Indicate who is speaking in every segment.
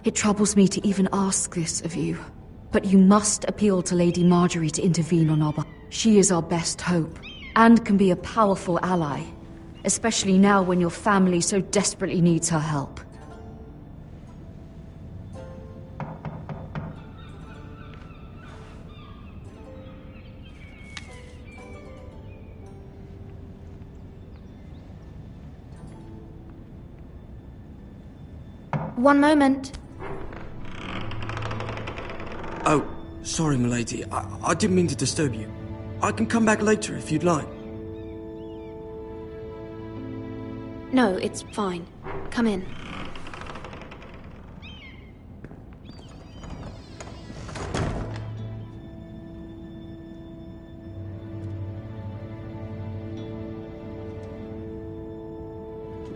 Speaker 1: It troubles me to even ask this of you, but you must appeal to Lady Marjorie to intervene on our behalf. She is our best hope, and can be a powerful ally, especially now when your family so desperately needs her help.
Speaker 2: One moment.
Speaker 3: Oh, sorry, milady. I didn't mean to disturb you. I can come back later if you'd like.
Speaker 2: No, it's fine. Come in.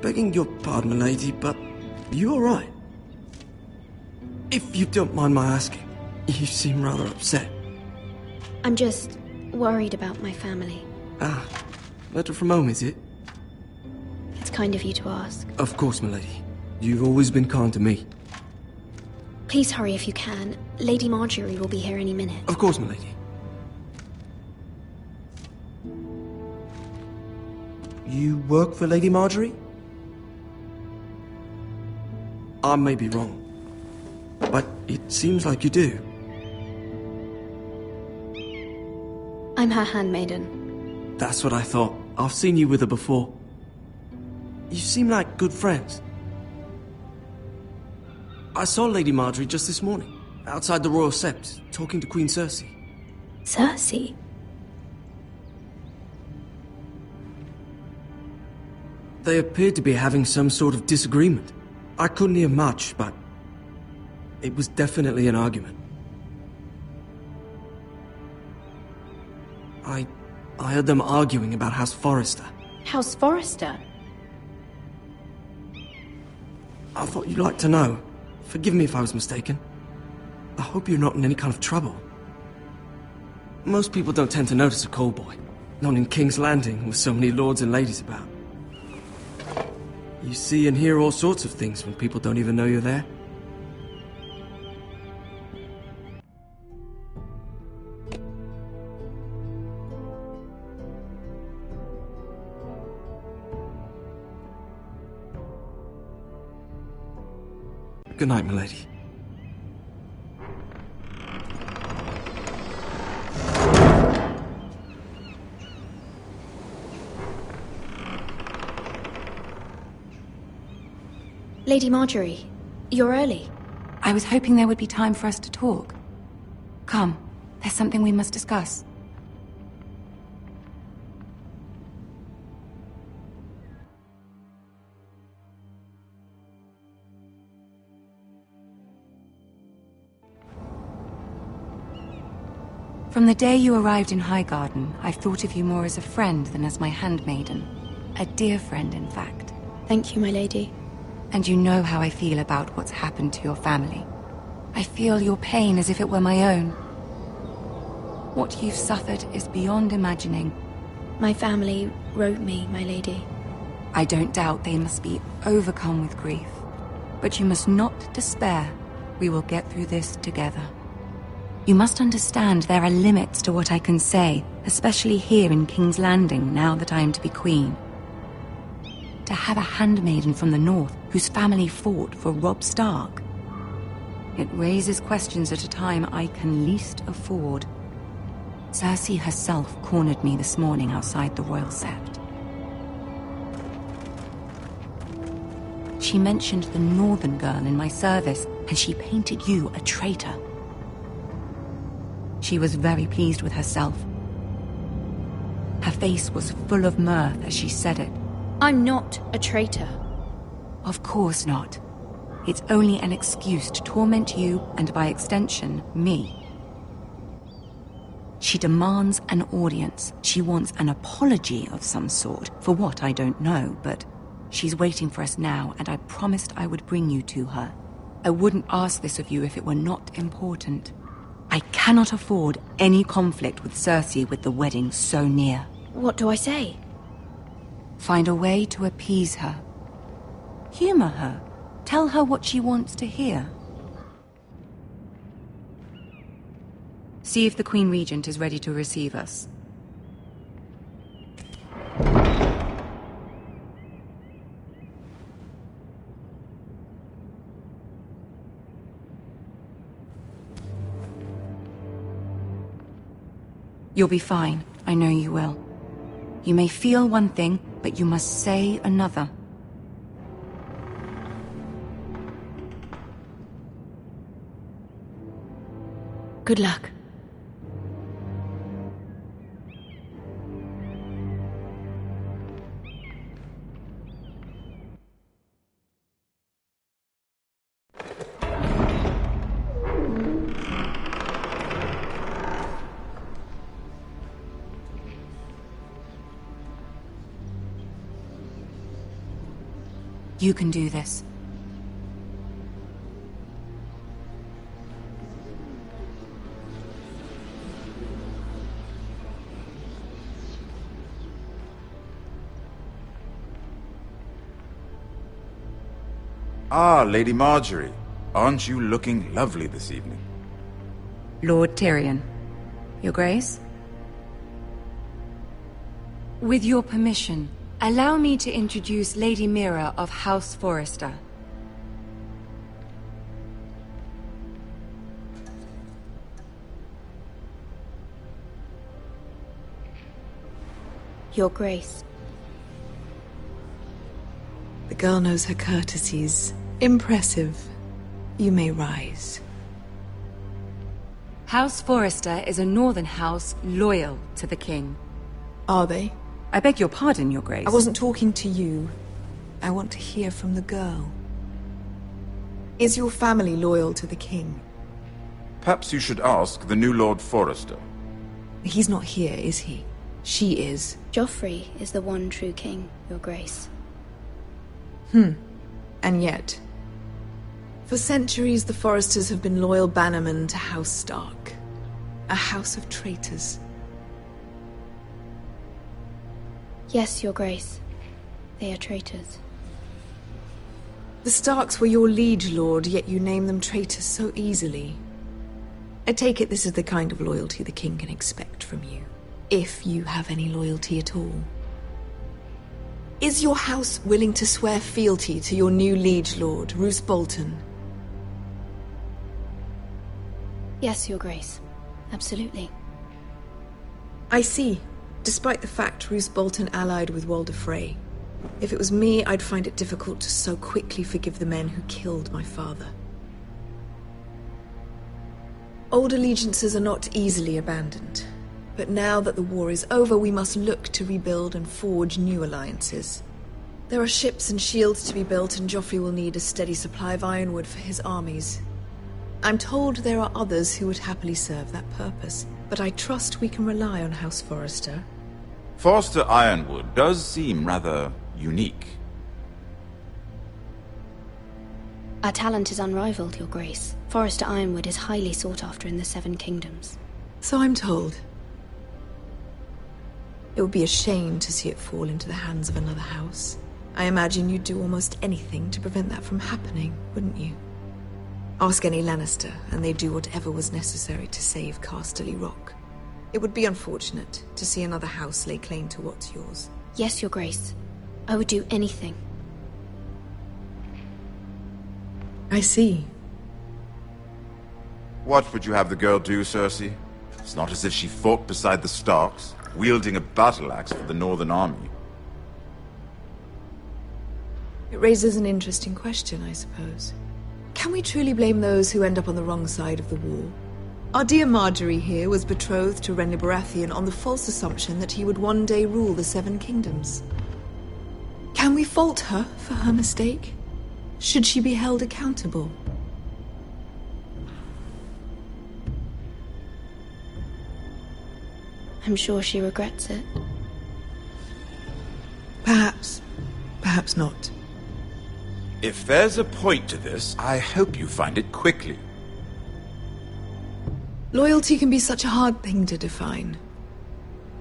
Speaker 3: Begging your pardon, milady, but you alright? If you don't mind my asking, you seem rather upset.
Speaker 2: I'm just worried about my family.
Speaker 3: Ah, letter from home, is it?
Speaker 2: It's kind of you to ask.
Speaker 3: Of course, milady. You've always been kind to me.
Speaker 2: Please hurry if you can. Lady Marjorie will be here any minute.
Speaker 3: Of course, milady. You work for Lady Marjorie? I may be wrong, but it seems like you do.
Speaker 2: I'm her handmaiden.
Speaker 3: That's what I thought. I've seen you with her before. You seem like good friends. I saw Lady Marjorie just this morning, outside the Royal Sept, talking to Queen Cersei.
Speaker 2: Cersei?
Speaker 3: They appeared to be having some sort of disagreement. I couldn't hear much, but it was definitely an argument. I heard them arguing about House Forrester.
Speaker 2: House Forrester?
Speaker 3: I thought you'd like to know. Forgive me if I was mistaken. I hope you're not in any kind of trouble. Most people don't tend to notice a callboy. Not in King's Landing, with so many lords and ladies about. You see and hear all sorts of things when people don't even know you're there. Good night, milady.
Speaker 2: Lady Marjorie, you're early.
Speaker 4: I was hoping there would be time for us to talk. Come, there's something we must discuss. From the day you arrived in Highgarden, I've thought of you more as a friend than as my handmaiden. A dear friend, in fact.
Speaker 2: Thank you, my lady.
Speaker 4: And you know how I feel about what's happened to your family. I feel your pain as if it were my own. What you've suffered is beyond imagining.
Speaker 2: My family wrote me, my lady.
Speaker 4: I don't doubt they must be overcome with grief. But you must not despair. We will get through this together. You must understand there are limits to what I can say, especially here in King's Landing, now that I am to be queen. To have a handmaiden from the north whose family fought for Robb Stark. It raises questions at a time I can least afford. Cersei herself cornered me this morning outside the Royal Sept. She mentioned the northern girl in my service, and she painted you a traitor. She was very pleased with herself. Her face was full of mirth as she said it.
Speaker 2: I'm not a traitor.
Speaker 4: Of course not. It's only an excuse to torment you, and by extension, me. She demands an audience. She wants an apology of some sort, for what I don't know, but she's waiting for us now, and I promised I would bring you to her. I wouldn't ask this of you if it were not important. I cannot afford any conflict with Cersei with the wedding so near.
Speaker 2: What do I say?
Speaker 4: Find a way to appease her. Humor her. Tell her what she wants to hear. See if the Queen Regent is ready to receive us. You'll be fine. I know you will. You may feel one thing, but you must say another.
Speaker 2: Good luck.
Speaker 4: You can do this.
Speaker 5: Ah, Lady Marjorie. Aren't you looking lovely this evening?
Speaker 4: Lord Tyrion. Your Grace? With your permission, allow me to introduce Lady Mira of House Forrester.
Speaker 2: Your Grace.
Speaker 6: The girl knows her courtesies. Impressive. You may rise.
Speaker 4: House Forrester is a northern house loyal to the king.
Speaker 6: Are they?
Speaker 4: I beg your pardon, Your Grace.
Speaker 6: I wasn't talking to you. I want to hear from the girl. Is your family loyal to the king?
Speaker 5: Perhaps you should ask the new Lord Forrester.
Speaker 6: He's not here, is he? She is.
Speaker 2: Joffrey is the one true king, Your Grace.
Speaker 6: And yet, for centuries the Forresters have been loyal bannermen to House Stark. A house of traitors.
Speaker 2: Yes, Your Grace. They are traitors.
Speaker 6: The Starks were your liege lord, yet you name them traitors so easily. I take it this is the kind of loyalty the king can expect from you. If you have any loyalty at all. Is your house willing to swear fealty to your new liege lord, Roose Bolton?
Speaker 2: Yes, Your Grace. Absolutely.
Speaker 6: I see. Despite the fact Roose Bolton allied with Walder Frey. If it was me, I'd find it difficult to so quickly forgive the men who killed my father. Old allegiances are not easily abandoned. But now that the war is over, we must look to rebuild and forge new alliances. There are ships and shields to be built, and Joffrey will need a steady supply of ironwood for his armies. I'm told there are others who would happily serve that purpose, but I trust we can rely on House Forrester.
Speaker 5: Forrester Ironwood does seem rather unique.
Speaker 2: Our talent is unrivaled, Your Grace. Forrester Ironwood is highly sought after in the Seven Kingdoms.
Speaker 6: So I'm told. It would be a shame to see it fall into the hands of another house. I imagine you'd do almost anything to prevent that from happening, wouldn't you? Ask any Lannister, and they'd do whatever was necessary to save Casterly Rock. It would be unfortunate to see another house lay claim to what's yours.
Speaker 2: Yes, Your Grace. I would do anything.
Speaker 6: I see.
Speaker 5: What would you have the girl do, Cersei? It's not as if she fought beside the Starks, wielding a battle axe for the Northern Army.
Speaker 6: It raises an interesting question, I suppose. Can we truly blame those who end up on the wrong side of the war? Our dear Marjorie here was betrothed to Renly Baratheon on the false assumption that he would one day rule the Seven Kingdoms. Can we fault her for her mistake? Should she be held accountable?
Speaker 2: I'm sure she regrets it.
Speaker 6: Perhaps. Perhaps not.
Speaker 5: If there's a point to this, I hope you find it quickly.
Speaker 6: Loyalty can be such a hard thing to define.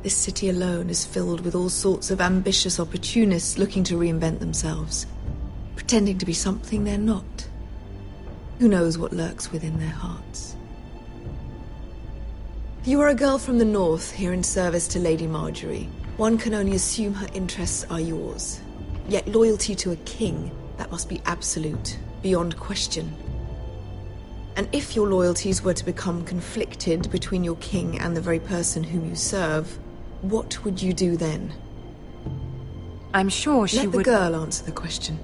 Speaker 6: This city alone is filled with all sorts of ambitious opportunists looking to reinvent themselves, pretending to be something they're not. Who knows what lurks within their hearts? You are a girl from the north, here in service to Lady Marjorie. One can only assume her interests are yours. Yet loyalty to a king, that must be absolute, beyond question. And if your loyalties were to become conflicted between your king and the very person whom you serve, what would you do then?
Speaker 4: I'm sure she would...
Speaker 6: Let the girl answer the question.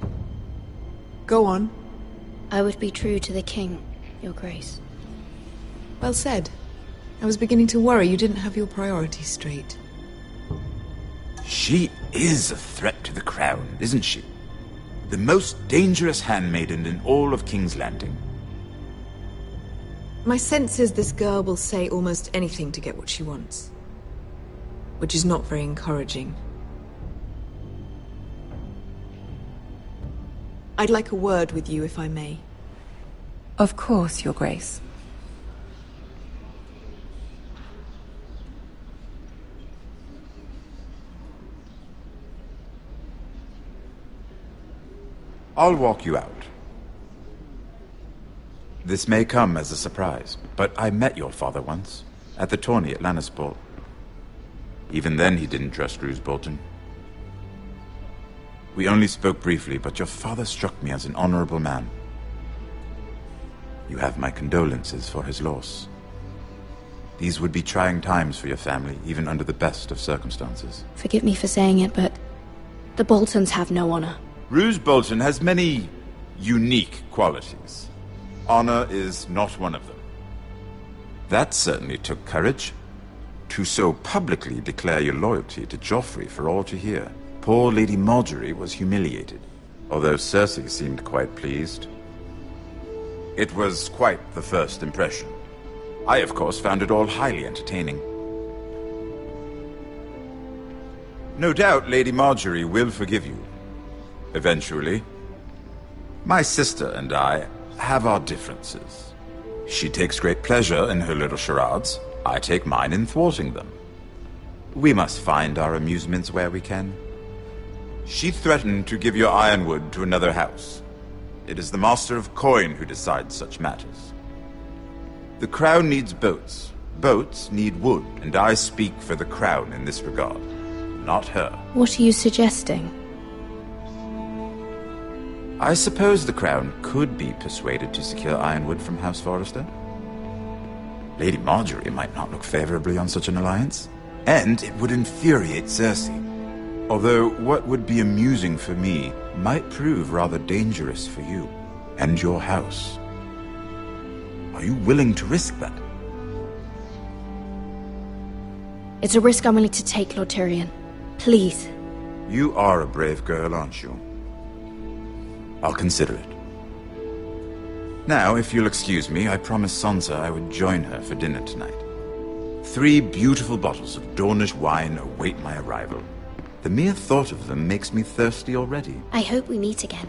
Speaker 6: Go on.
Speaker 2: I would be true to the king, Your Grace.
Speaker 6: Well said. I was beginning to worry you didn't have your priorities straight.
Speaker 5: She is a threat to the crown, isn't she? The most dangerous handmaiden in all of King's Landing.
Speaker 6: My sense is this girl will say almost anything to get what she wants. Which is not very encouraging. I'd like a word with you, if I may.
Speaker 4: Of course, Your Grace.
Speaker 5: I'll walk you out. This may come as a surprise, but I met your father once, at the tourney at Lannisport. Even then he didn't trust Roose Bolton. We only spoke briefly, but your father struck me as an honorable man. You have my condolences for his loss. These would be trying times for your family, even under the best of circumstances.
Speaker 2: Forgive me for saying it, but the Boltons have no honor.
Speaker 5: Roose Bolton has many unique qualities. Honor is not one of them. That certainly took courage. To so publicly declare your loyalty to Joffrey for all to hear. Poor Lady Marjorie was humiliated, although Cersei seemed quite pleased. It was quite the first impression. I, of course, found it all highly entertaining. No doubt Lady Marjorie will forgive you. Eventually. My sister and I have our differences. She takes great pleasure in her little charades. I take mine in thwarting them. We must find our amusements where we can. She threatened to give your ironwood to another house. It is the Master of Coin who decides such matters. The Crown needs boats. Boats need wood, and I speak for the Crown in this regard, not her.
Speaker 2: What are you suggesting?
Speaker 5: I suppose the Crown could be persuaded to secure ironwood from House Forrester. Lady Marjorie might not look favorably on such an alliance, and it would infuriate Cersei. Although what would be amusing for me might prove rather dangerous for you and your house. Are you willing to risk that?
Speaker 2: It's a risk I'm willing to take, Lord Tyrion. Please.
Speaker 5: You are a brave girl, aren't you? I'll consider it. Now, if you'll excuse me, I promised Sansa I would join her for dinner tonight. 3 beautiful bottles of Dornish wine await my arrival. The mere thought of them makes me thirsty already.
Speaker 2: I hope we meet again.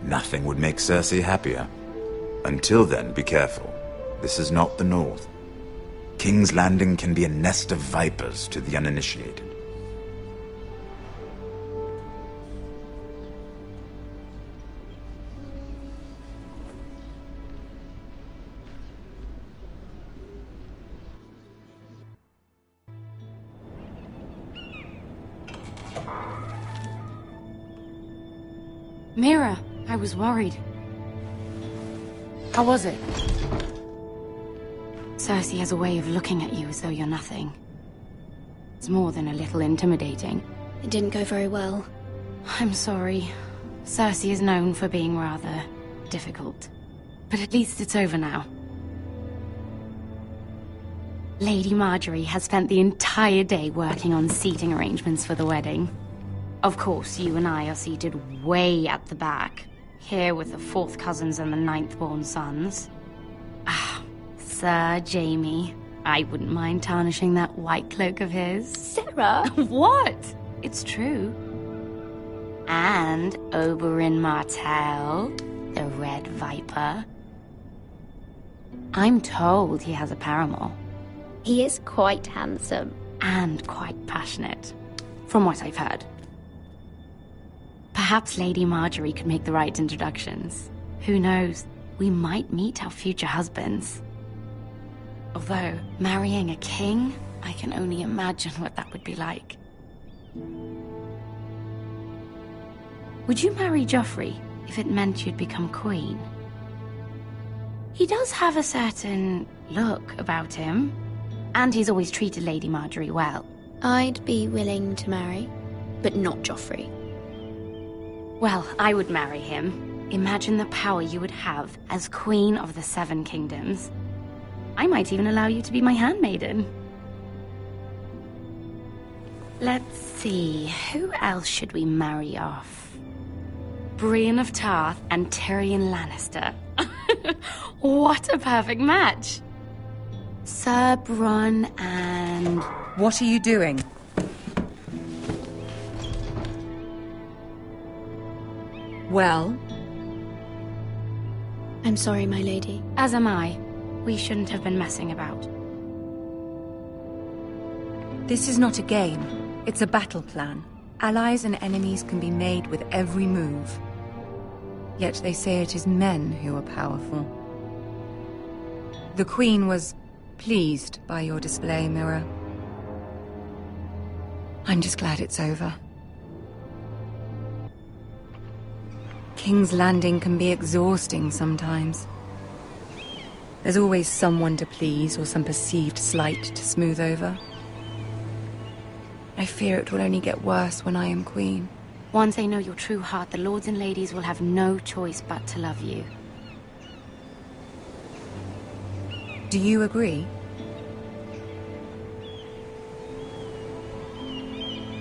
Speaker 5: Nothing would make Cersei happier. Until then, be careful. This is not the North. King's Landing can be a nest of vipers to the uninitiated.
Speaker 1: Mira, I was worried. How was it? Cersei has a way of looking at you as though you're nothing. It's more than a little intimidating.
Speaker 2: It didn't go very well.
Speaker 1: I'm sorry. Cersei is known for being rather difficult. But at least it's over now. Lady Marjorie has spent the entire day working on seating arrangements for the wedding. Of course, you and I are seated way at the back, here with the 4th cousins and the 9th-born sons. Ah, Sir Jaime. I wouldn't mind tarnishing that white cloak of his.
Speaker 2: Sarah!
Speaker 1: What? It's true. And Oberyn Martell, the Red Viper. I'm told he has a paramour.
Speaker 2: He is quite handsome.
Speaker 1: And quite passionate, from what I've heard. Perhaps Lady Marjorie could make the right introductions. Who knows? We might meet our future husbands.
Speaker 7: Although, marrying a king, I can only imagine what that would be like. Would you marry Joffrey if it meant you'd become queen? He does have a certain look about him, and he's always treated Lady Marjorie well.
Speaker 2: I'd be willing to marry, but not Joffrey.
Speaker 7: Well, I would marry him. Imagine the power you would have as Queen of the Seven Kingdoms. I might even allow you to be my handmaiden. Let's see, who else should we marry off? Brienne of Tarth and Tyrion Lannister. What a perfect match! Sir Bronn and...
Speaker 4: What are you doing? Well?
Speaker 2: I'm sorry, my lady.
Speaker 7: As am I. We shouldn't have been messing about.
Speaker 4: This is not a game. It's a battle plan. Allies and enemies can be made with every move. Yet they say it is men who are powerful. The Queen was pleased by your display, Mira. I'm just glad it's over. King's Landing can be exhausting sometimes. There's always someone to please or some perceived slight to smooth over. I fear it will only get worse when I am queen.
Speaker 7: Once they know your true heart, the lords and ladies will have no choice but to love you.
Speaker 4: Do you agree?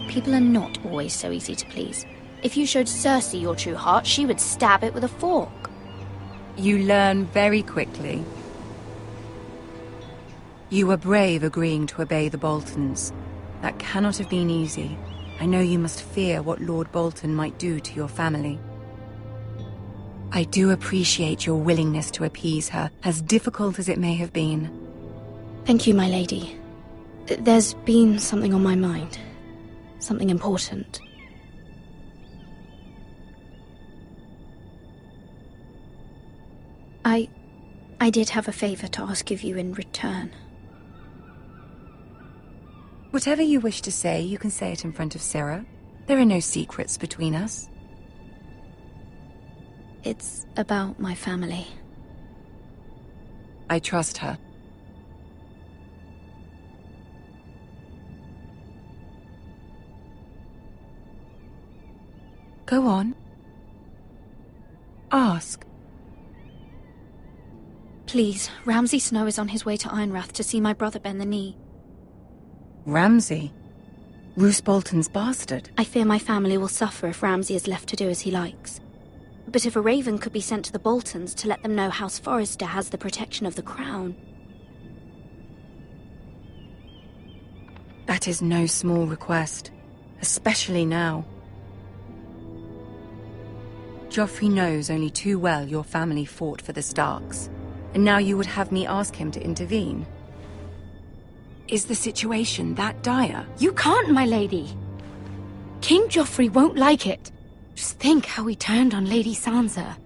Speaker 2: People are not always so easy to please. If you showed Cersei your true heart, she would stab it with a fork.
Speaker 4: You learn very quickly. You were brave agreeing to obey the Boltons. That cannot have been easy. I know you must fear what Lord Bolton might do to your family. I do appreciate your willingness to appease her, as difficult as it may have been.
Speaker 2: Thank you, my lady. There's been something on my mind. Something important. I did have a favor to ask of you in return.
Speaker 4: Whatever you wish to say, you can say it in front of Sarah. There are no secrets between us.
Speaker 2: It's about my family.
Speaker 4: I trust her. Go on. Ask.
Speaker 2: Please, Ramsay Snow is on his way to Ironrath to see my brother bend the knee.
Speaker 4: Ramsay? Roose Bolton's bastard?
Speaker 2: I fear my family will suffer if Ramsay is left to do as he likes. But if a raven could be sent to the Boltons to let them know House Forrester has the protection of the crown...
Speaker 4: That is no small request, especially now. Joffrey knows only too well your family fought for the Starks, and now you would have me ask him to intervene. Is the situation that dire?
Speaker 7: You can't, my lady! King Joffrey won't like it. Just think how he turned on Lady Sansa.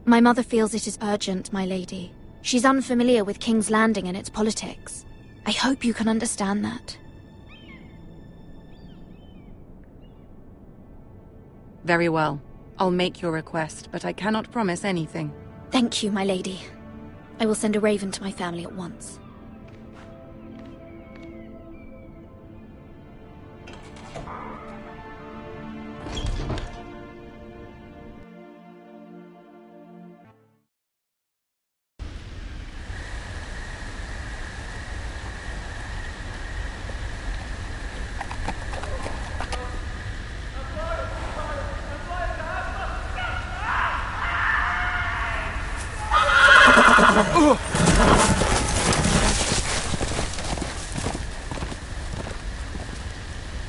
Speaker 2: My mother feels it is urgent, my lady. She's unfamiliar with King's Landing and its politics. I hope you can understand that.
Speaker 4: Very well. I'll make your request, but I cannot promise anything.
Speaker 2: Thank you, my lady. I will send a raven to my family at once.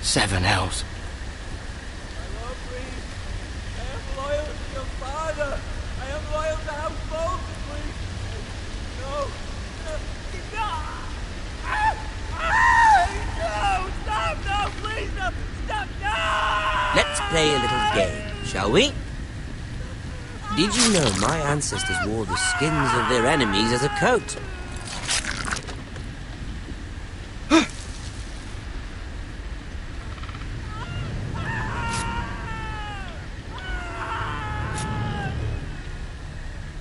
Speaker 3: Seven hells.
Speaker 8: I love Reed. I am loyal to your father. I am loyal to House Bolton, please. No. No, stop, no, please, no, stop, no!
Speaker 9: Let's play a little game, shall we? Did you know my ancestors wore the skins of their enemies as a coat?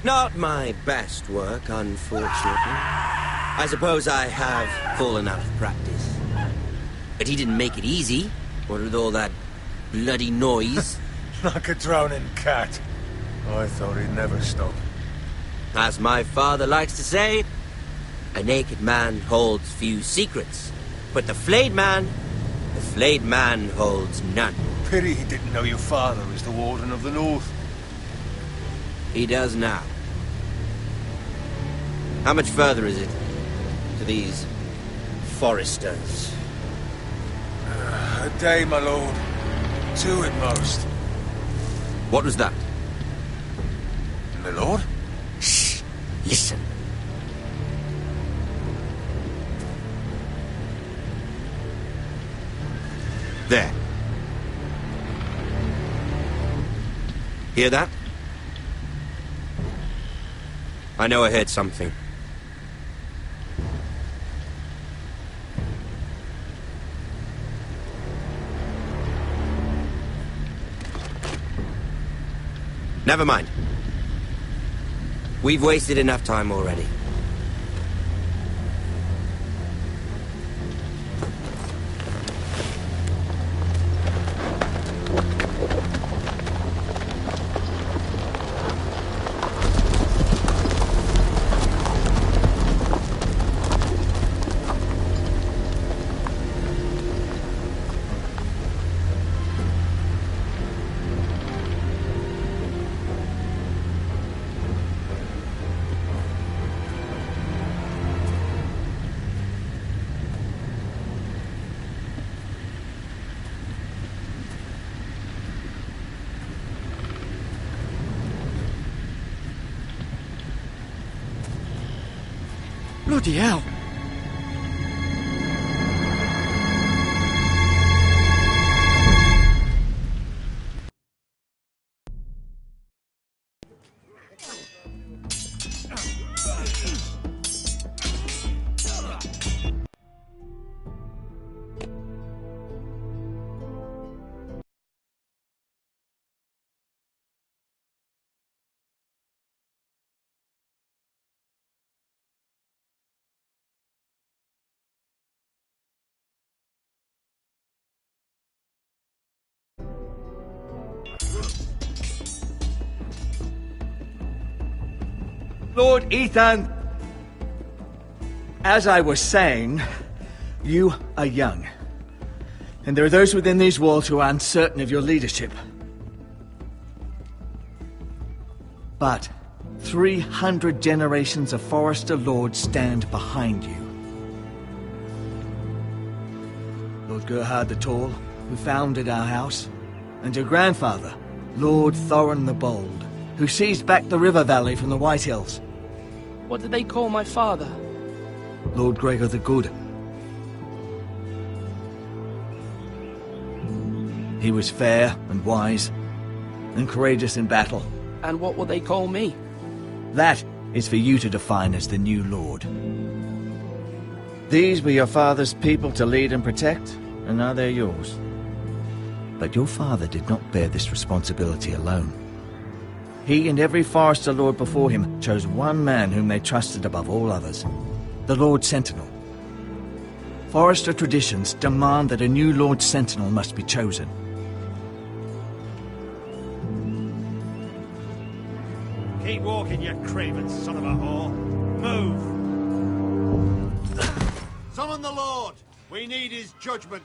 Speaker 9: Not my best work, unfortunately. I suppose I have fallen out of practice. But he didn't make it easy, what with all that bloody noise.
Speaker 10: Like a drowning cat. I thought he'd never stop.
Speaker 9: As my father likes to say, a naked man holds few secrets, but the flayed man holds none.
Speaker 10: Pity he didn't know your father was the Warden of the North.
Speaker 9: He does now. How much further is it to these foresters?
Speaker 10: A day, my lord. 2 at most.
Speaker 9: What was that?
Speaker 10: My lord?
Speaker 9: Shh! Listen. There. Hear that? I know I heard something. Never mind. We've wasted enough time already.
Speaker 3: Bloody hell!
Speaker 11: Lord Ethan, as I was saying, you are young. And there are those within these walls who are uncertain of your leadership. But 300 generations of Forester Lords stand behind you. Lord Gerhard the Tall, who founded our house, and your grandfather, Lord Thorin the Bold, who seized back the river valley from the White Hills.
Speaker 12: What did they call my father?
Speaker 11: Lord Gregor the Good. He was fair and wise, and courageous in battle.
Speaker 12: And what will they call me?
Speaker 11: That is for you to define as the new lord.
Speaker 13: These were your father's people to lead and protect, and now they're yours.
Speaker 11: But your father did not bear this responsibility alone. He and every Forester Lord before him chose one man whom they trusted above all others, the Lord Sentinel. Forester traditions demand that a new Lord Sentinel must be chosen.
Speaker 14: Keep walking, you craven son of a whore. Move! Summon the Lord! We need his judgment.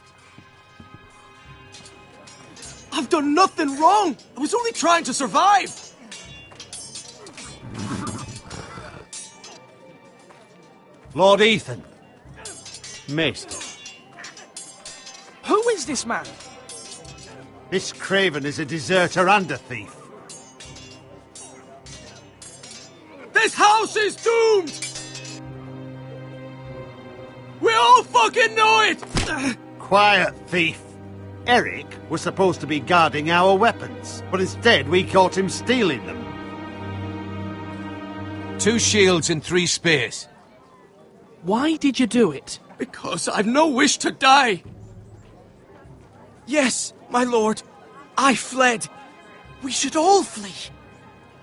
Speaker 3: I've done nothing wrong! I was only trying to survive!
Speaker 14: Lord Ethan. Missed.
Speaker 12: Who is this man?
Speaker 14: This craven is a deserter and a thief.
Speaker 3: This house is doomed! We all fucking know it!
Speaker 14: Quiet, thief. Eric was supposed to be guarding our weapons, but instead we caught him stealing them.
Speaker 10: 2 shields and 3 spears.
Speaker 12: Why did you do it?
Speaker 3: Because I've no wish to die. Yes, my lord. I fled. We should all flee.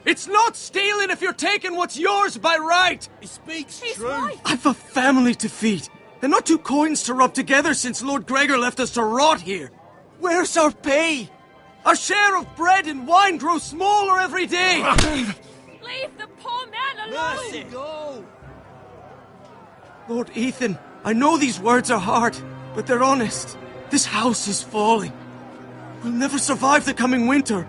Speaker 3: It's not stealing if you're taking what's yours by right!
Speaker 8: He speaks
Speaker 7: His
Speaker 8: true.
Speaker 7: wife.
Speaker 3: I've a family to feed, and not two coins to rub together since Lord Gregor left us to rot here. Where's our pay? Our share of bread and wine grows smaller every day!
Speaker 7: Leave the poor man alone!
Speaker 8: Mercy, go.
Speaker 3: Lord Ethan, I know these words are hard, but they're honest. This house is falling. We'll never survive the coming winter.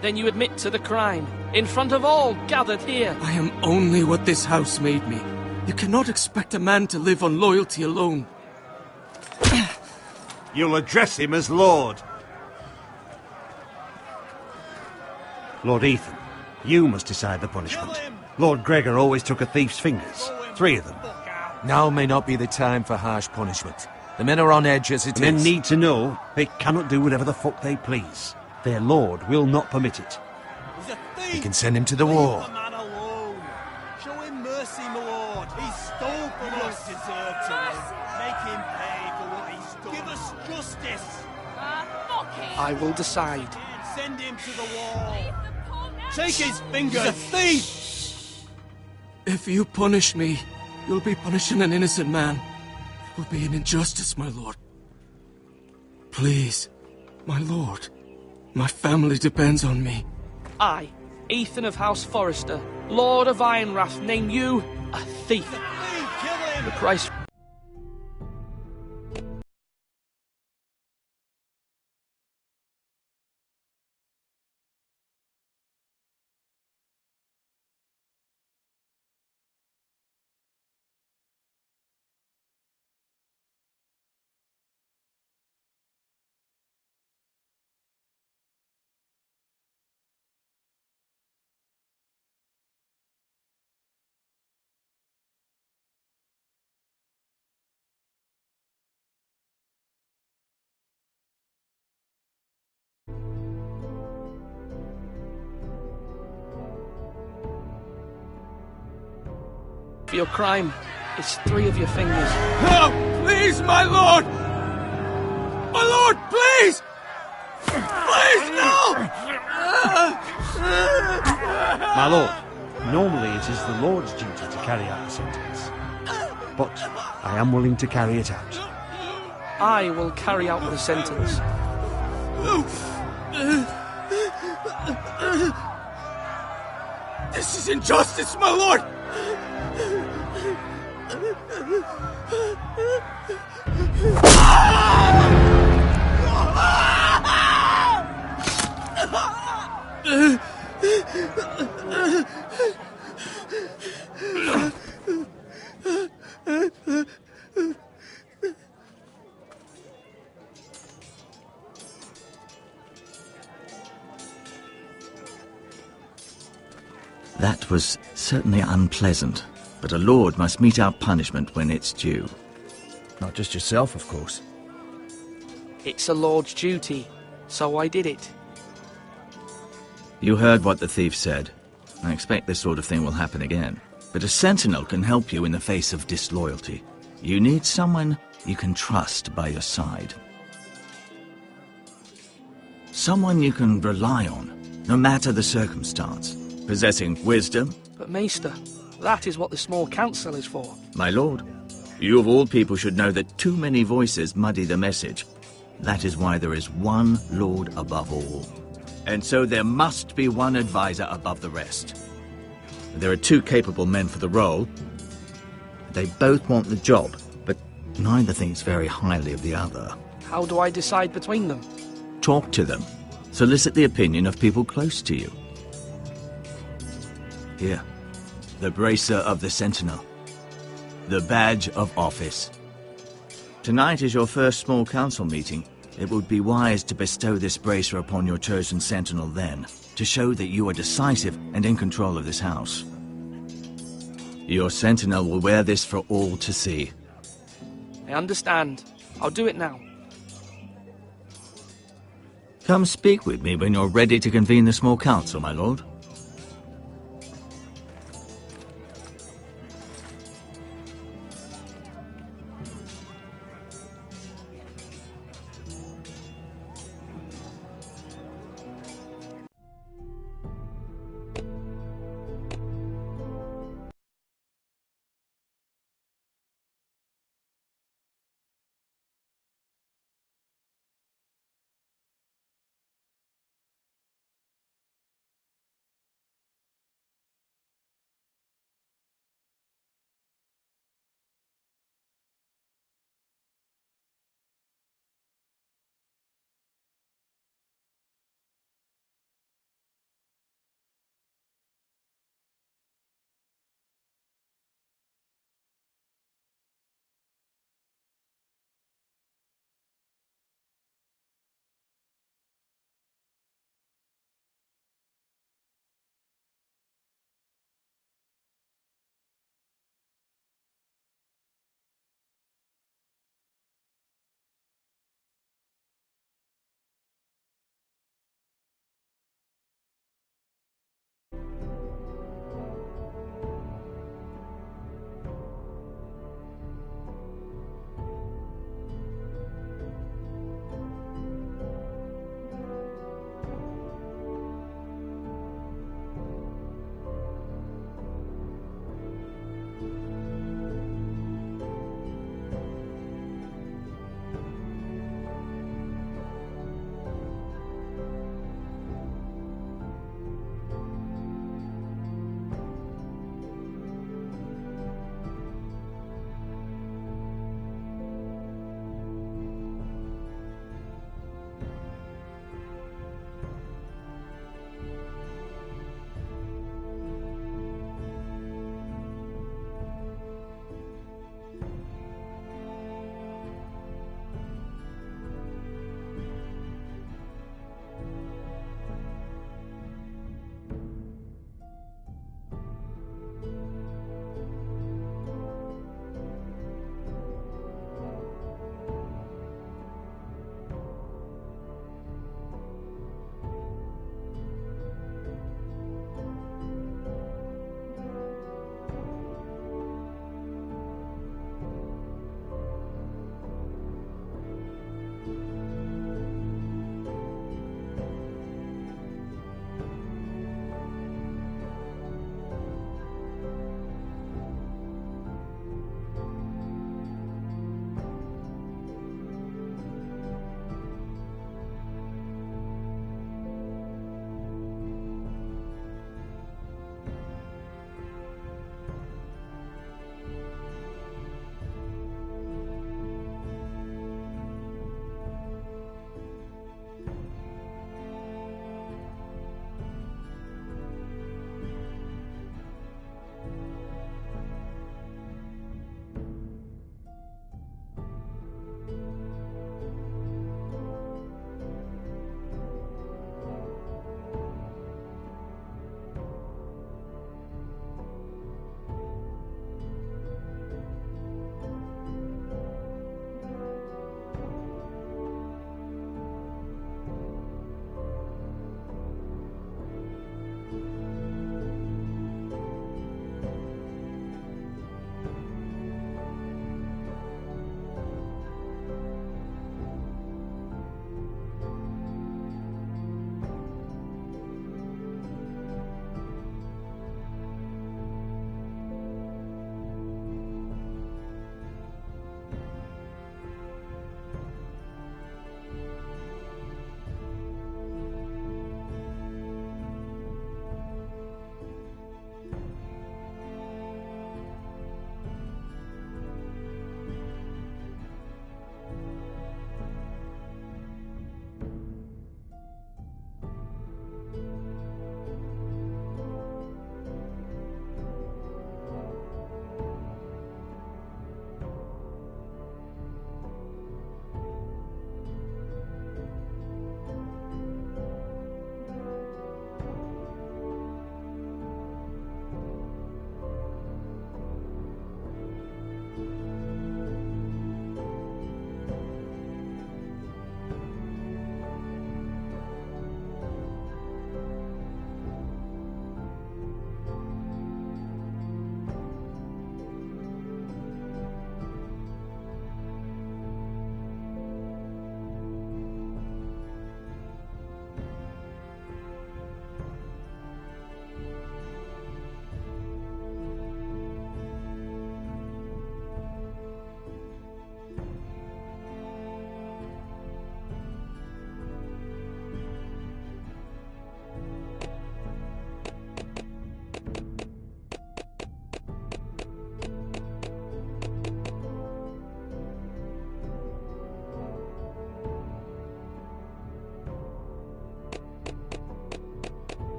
Speaker 12: Then you admit to the crime, in front of all gathered here.
Speaker 3: I am only what this house made me. You cannot expect a man to live on loyalty alone.
Speaker 14: You'll address him as Lord. Lord Ethan, you must decide the punishment. Lord Gregor always took a thief's fingers. 3 of them.
Speaker 15: Now may not be the time for harsh punishment. The men are on edge as it
Speaker 14: Men
Speaker 15: is.
Speaker 14: need to know they cannot do whatever the fuck they please. Their lord will not permit it.
Speaker 8: He's a thief.
Speaker 15: We can send him to the war.
Speaker 8: Leave the man alone. Show him mercy, my lord. He stole from us. He deserved to live. Make him pay for what he's done. Give us justice.
Speaker 7: Fuck him!
Speaker 12: I will decide.
Speaker 8: Send him to the wall.
Speaker 7: Leave the poor man
Speaker 8: Take his
Speaker 7: alone.
Speaker 8: fingers. He's a thief.
Speaker 3: If you punish me, you'll be punishing an innocent man. It will be an injustice, my lord. Please, my lord. My family depends on me.
Speaker 12: I, Ethan of House Forrester, Lord of Ironrath, name you a thief.
Speaker 8: Kill him.
Speaker 12: The price... For your crime, it's 3 of your fingers.
Speaker 3: No! Please, my lord! My lord, please! Please, no!
Speaker 14: My lord, normally it is the Lord's duty to carry out the sentence. But I am willing to carry it out.
Speaker 12: I will carry out the sentence.
Speaker 3: This is injustice, my lord!
Speaker 11: That was certainly unpleasant, but a lord must mete out punishment when it's due.
Speaker 13: Not just yourself, of course.
Speaker 12: It's a lord's duty, so I did it.
Speaker 11: You heard what the thief said. I expect this sort of thing will happen again. But a sentinel can help you in the face of disloyalty. You need someone you can trust by your side. Someone you can rely on, no matter the circumstance. Possessing wisdom.
Speaker 12: But Maester, that is what the small council is for.
Speaker 11: My lord, you of all people should know that too many voices muddy the message. That is why there is one lord above all. And so there must be one advisor above the rest. There are 2 capable men for the role. They both want the job, but neither thinks very highly of the other.
Speaker 12: How do I decide between them?
Speaker 11: Talk to them. Solicit the opinion of people close to you. Here, the bracer of the Sentinel. The badge of office. Tonight is your first small council meeting. It would be wise to bestow this bracer upon your chosen Sentinel then, to show that you are decisive and in control of this house. Your Sentinel will wear this for all to see.
Speaker 12: I understand. I'll do it now.
Speaker 11: Come speak with me when you're ready to convene the small council, my lord.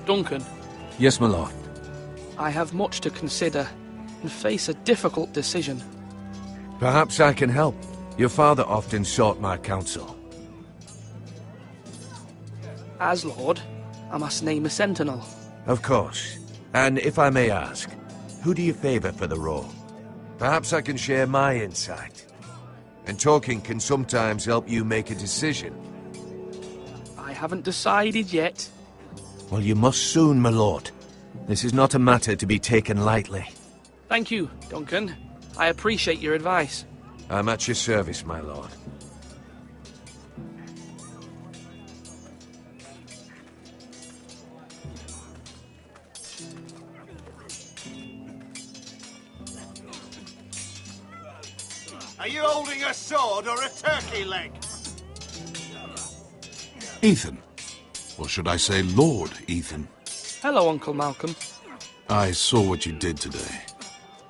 Speaker 12: Duncan,
Speaker 15: Yes, my lord.
Speaker 12: I have much to consider and face a difficult decision.
Speaker 15: Perhaps I can help. Your father often sought my counsel.
Speaker 12: As Lord, I must name a sentinel.
Speaker 15: Of course. And if I may ask, who do you favor for the role? Perhaps I can share my insight. And talking can sometimes help you make a decision.
Speaker 12: I haven't decided yet.
Speaker 15: Well, you must soon, my lord. This is not a matter to be taken lightly.
Speaker 12: Thank you, Duncan. I appreciate your advice.
Speaker 15: I'm at your service, my lord.
Speaker 10: Are you holding a sword or a turkey leg?
Speaker 16: Ethan. Or should I say Lord Ethan?
Speaker 12: Hello, Uncle Malcolm.
Speaker 16: I saw what you did today.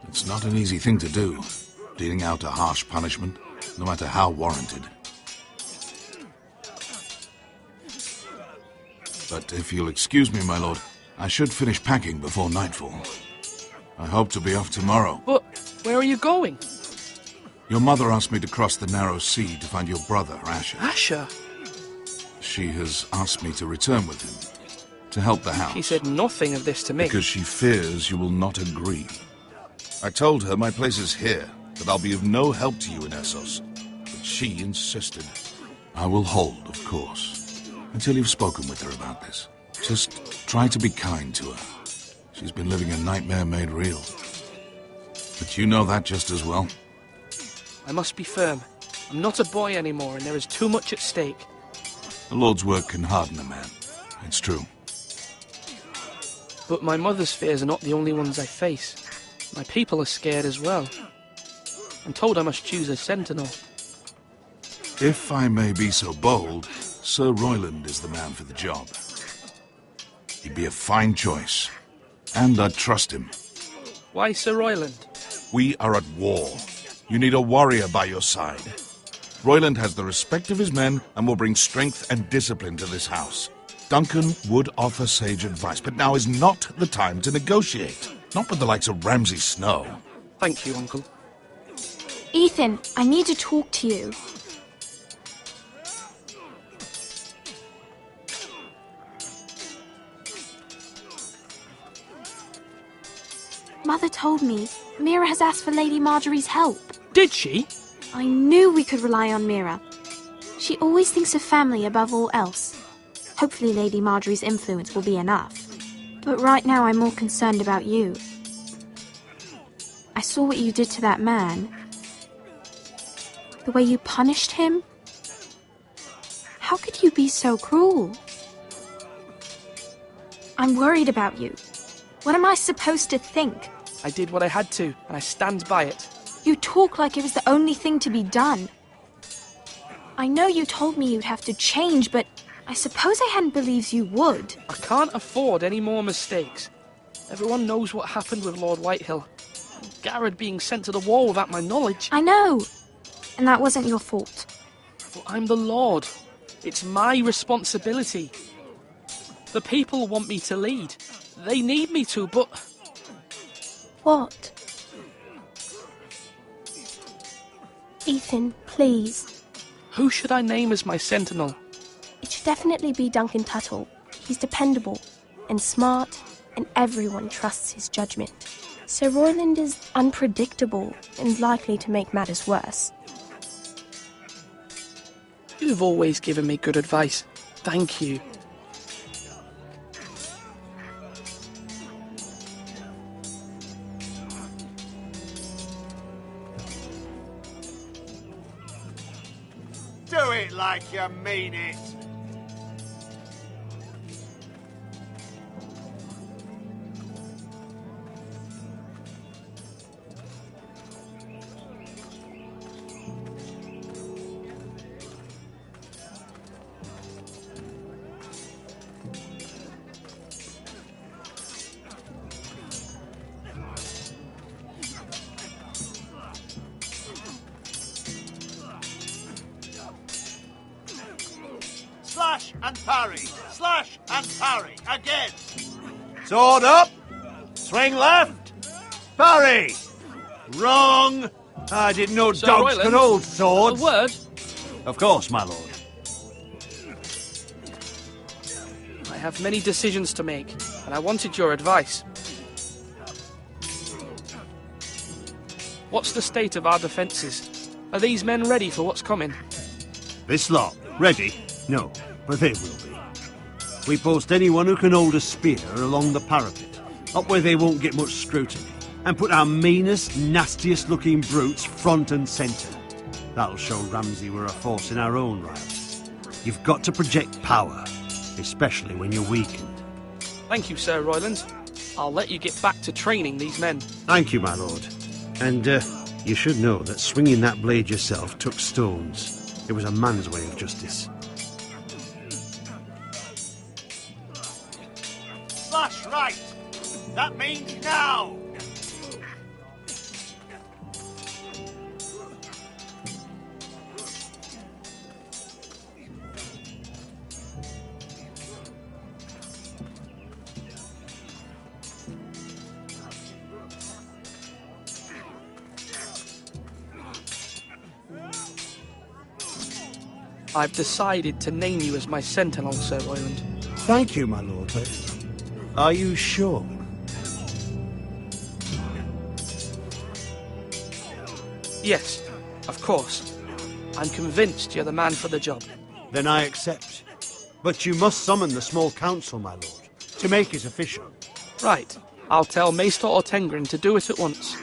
Speaker 16: It's not an easy thing to do, dealing out a harsh punishment, no matter how warranted. But if you'll excuse me, my lord, I should finish packing before nightfall. I hope to be off tomorrow.
Speaker 12: But where are you going?
Speaker 16: Your mother asked me to cross the narrow sea to find your brother, Asher.
Speaker 12: Asher?
Speaker 16: She has asked me to return with him, to help the house.
Speaker 12: She said nothing of this to me.
Speaker 16: Because she fears you will not agree. I told her my place is here, that I'll be of no help to you in Essos. But she insisted. I will hold, of course, until you've spoken with her about this. Just try to be kind to her. She's been living a nightmare made real. But you know that just as well.
Speaker 12: I must be firm. I'm not a boy anymore, and there is too much at stake.
Speaker 16: The Lord's work can harden a man. It's true.
Speaker 12: But my mother's fears are not the only ones I face. My people are scared as well. I'm told I must choose a sentinel.
Speaker 16: If I may be so bold, Sir Royland is the man for the job. He'd be a fine choice. And I'd trust him.
Speaker 12: Why Sir Royland?
Speaker 16: We are at war. You need a warrior by your side. Royland has the respect of his men and will bring strength and discipline to this house. Duncan would offer sage advice, but now is not the time to negotiate. Not with the likes of Ramsay Snow.
Speaker 12: Thank you, Uncle.
Speaker 2: Ethan, I need to talk to you. Mother told me Mira has asked for Lady Marjorie's help.
Speaker 12: Did she?
Speaker 2: I knew we could rely on Mira. She always thinks of family above all else. Hopefully Lady Marjorie's influence will be enough. But right now I'm more concerned about you. I saw what you did to that man. The way you punished him. How could you be so cruel? I'm worried about you. What am I supposed to think?
Speaker 12: I did what I had to, and I stand by it.
Speaker 2: You talk like it was the only thing to be done. I know you told me you'd have to change, but I suppose I hadn't believed you would.
Speaker 12: I can't afford any more mistakes. Everyone knows what happened with Lord Whitehill. Garrett being sent to the war without my knowledge.
Speaker 2: I know. And that wasn't your fault.
Speaker 12: But I'm the Lord. It's my responsibility. The people want me to lead. They need me to, but...
Speaker 17: What? Ethan, please.
Speaker 12: Who should I name as my sentinel?
Speaker 17: It should definitely be Duncan Tuttle. He's dependable and smart, and everyone trusts his judgment. Sir Royland is unpredictable and likely to make matters worse.
Speaker 12: You've always given me good advice. Thank you.
Speaker 10: Do it like you mean it.
Speaker 14: and parry. Slash and parry. Again. Sword up. Swing left. Parry. Wrong. I didn't know
Speaker 12: Sir
Speaker 14: dogs
Speaker 12: Royland,
Speaker 14: could hold swords.
Speaker 12: A word?
Speaker 14: Of course, my lord.
Speaker 12: I have many decisions to make, and I wanted your advice. What's the state of our defences? Are these men ready for what's coming?
Speaker 14: This lot, ready? No, but they will be. We post anyone who can hold a spear along the parapet, up where they won't get much scrutiny, and put our meanest, nastiest looking brutes front and centre. That'll show Ramsay we're a force in our own right. You've got to project power, especially when you're weakened.
Speaker 12: Thank you, Sir Royland. I'll let you get back to training these men.
Speaker 14: Thank you, my lord. And, you should know that swinging that blade yourself took stones. It was a man's way of justice. Slash right! That means now!
Speaker 12: I've decided to name you as my sentinel, Sir Royland.
Speaker 14: Thank you, my lord, but are you sure?
Speaker 12: Yes, of course. I'm convinced you're the man for the job.
Speaker 14: Then I accept. But you must summon the small council, my lord, to make it official.
Speaker 12: Right. I'll tell Maester Ortengren to do it at once.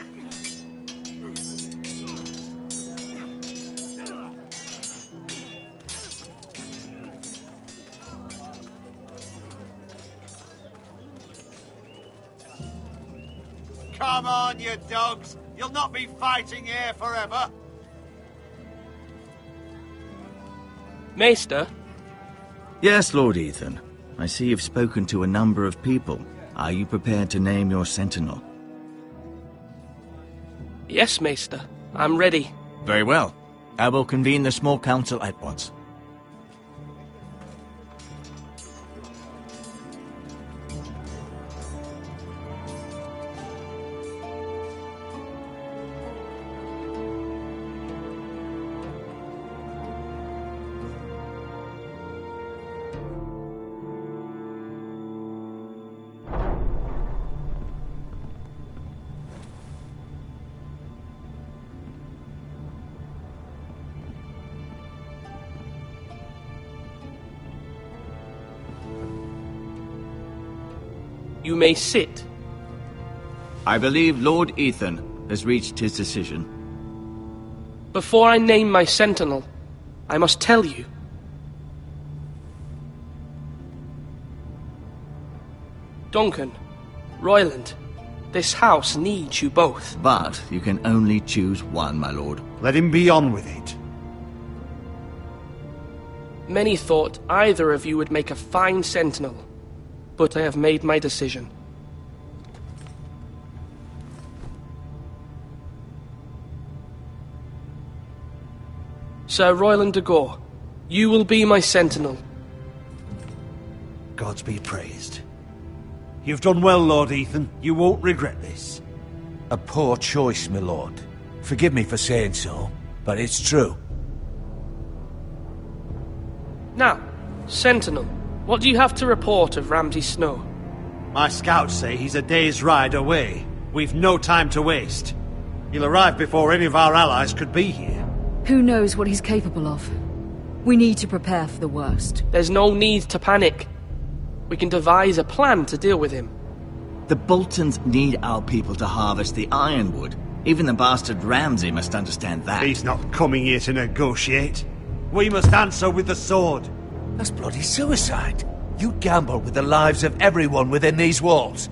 Speaker 14: Come on, you dogs! You'll not be fighting here forever!
Speaker 12: Maester?
Speaker 11: Yes, Lord Ethan. I see you've spoken to a number of people. Are you prepared to name your sentinel?
Speaker 12: Yes, Maester. I'm ready.
Speaker 11: Very well. I will convene the small council at once.
Speaker 12: You may sit.
Speaker 11: I believe Lord Ethan has reached his decision.
Speaker 12: Before I name my sentinel, I must tell you. Duncan, Royland, this house needs you both.
Speaker 11: But you can only choose one, my lord.
Speaker 14: Let him be on with it.
Speaker 12: Many thought either of you would make a fine sentinel, but I have made my decision. Sir Royland de Gore, you will be my sentinel.
Speaker 14: Gods be praised. You've done well, Lord Ethan. You won't regret this.
Speaker 10: A poor choice, my lord. Forgive me for saying so, but it's true.
Speaker 12: Now, sentinel, what do you have to report of Ramsay Snow?
Speaker 14: My scouts say he's a day's ride away. We've no time to waste. He'll arrive before any of our allies could be here.
Speaker 1: Who knows what he's capable of? We need to prepare for the worst.
Speaker 12: There's no need to panic. We can devise a plan to deal with him.
Speaker 11: The Boltons need our people to harvest the ironwood. Even the bastard Ramsay must understand that.
Speaker 14: He's not coming here to negotiate. We must answer with the sword.
Speaker 10: That's bloody suicide. You gamble with the lives of everyone within these walls.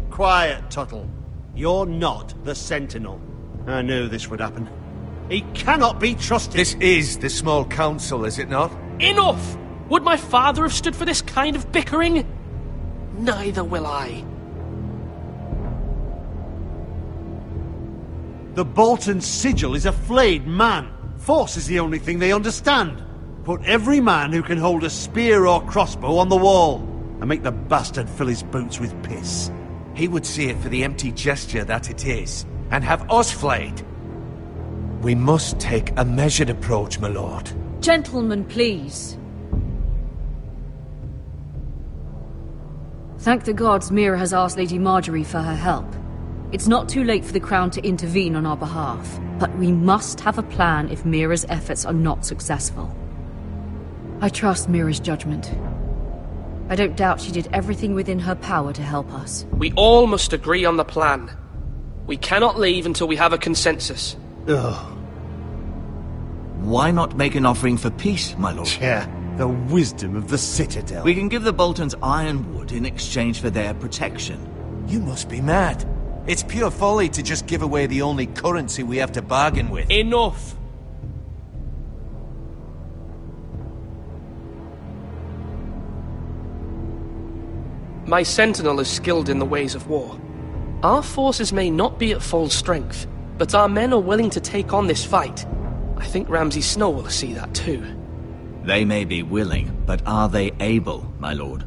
Speaker 14: Quiet, Tuttle. You're not the Sentinel. I knew this would happen. He cannot be trusted.
Speaker 10: This is the small council, is it not?
Speaker 12: Enough! Would my father have stood for this kind of bickering? Neither will I.
Speaker 14: The Bolton sigil is a flayed man. Force is the only thing they understand. Put every man who can hold a spear or crossbow on the wall, and make the bastard fill his boots with piss.
Speaker 10: He would see it for the empty gesture that it is, and have us flayed. We must take a measured approach, my lord.
Speaker 1: Gentlemen, please. Thank the gods Mira has asked Lady Marjorie for her help. It's not too late for the Crown to intervene on our behalf, but we must have a plan if Mira's efforts are not successful. I trust Mira's judgment. I don't doubt she did everything within her power to help us.
Speaker 12: We all must agree on the plan. We cannot leave until we have a consensus.
Speaker 14: Ugh.
Speaker 11: Why not make an offering for peace, my lord?
Speaker 14: Yeah, the wisdom of the Citadel.
Speaker 11: We can give the Boltons ironwood in exchange for their protection.
Speaker 10: You must be mad. It's pure folly to just give away the only currency we have to bargain with.
Speaker 12: Enough! My sentinel is skilled in the ways of war. Our forces may not be at full strength, but our men are willing to take on this fight. I think Ramsay Snow will see that too.
Speaker 11: They may be willing, but are they able, my lord?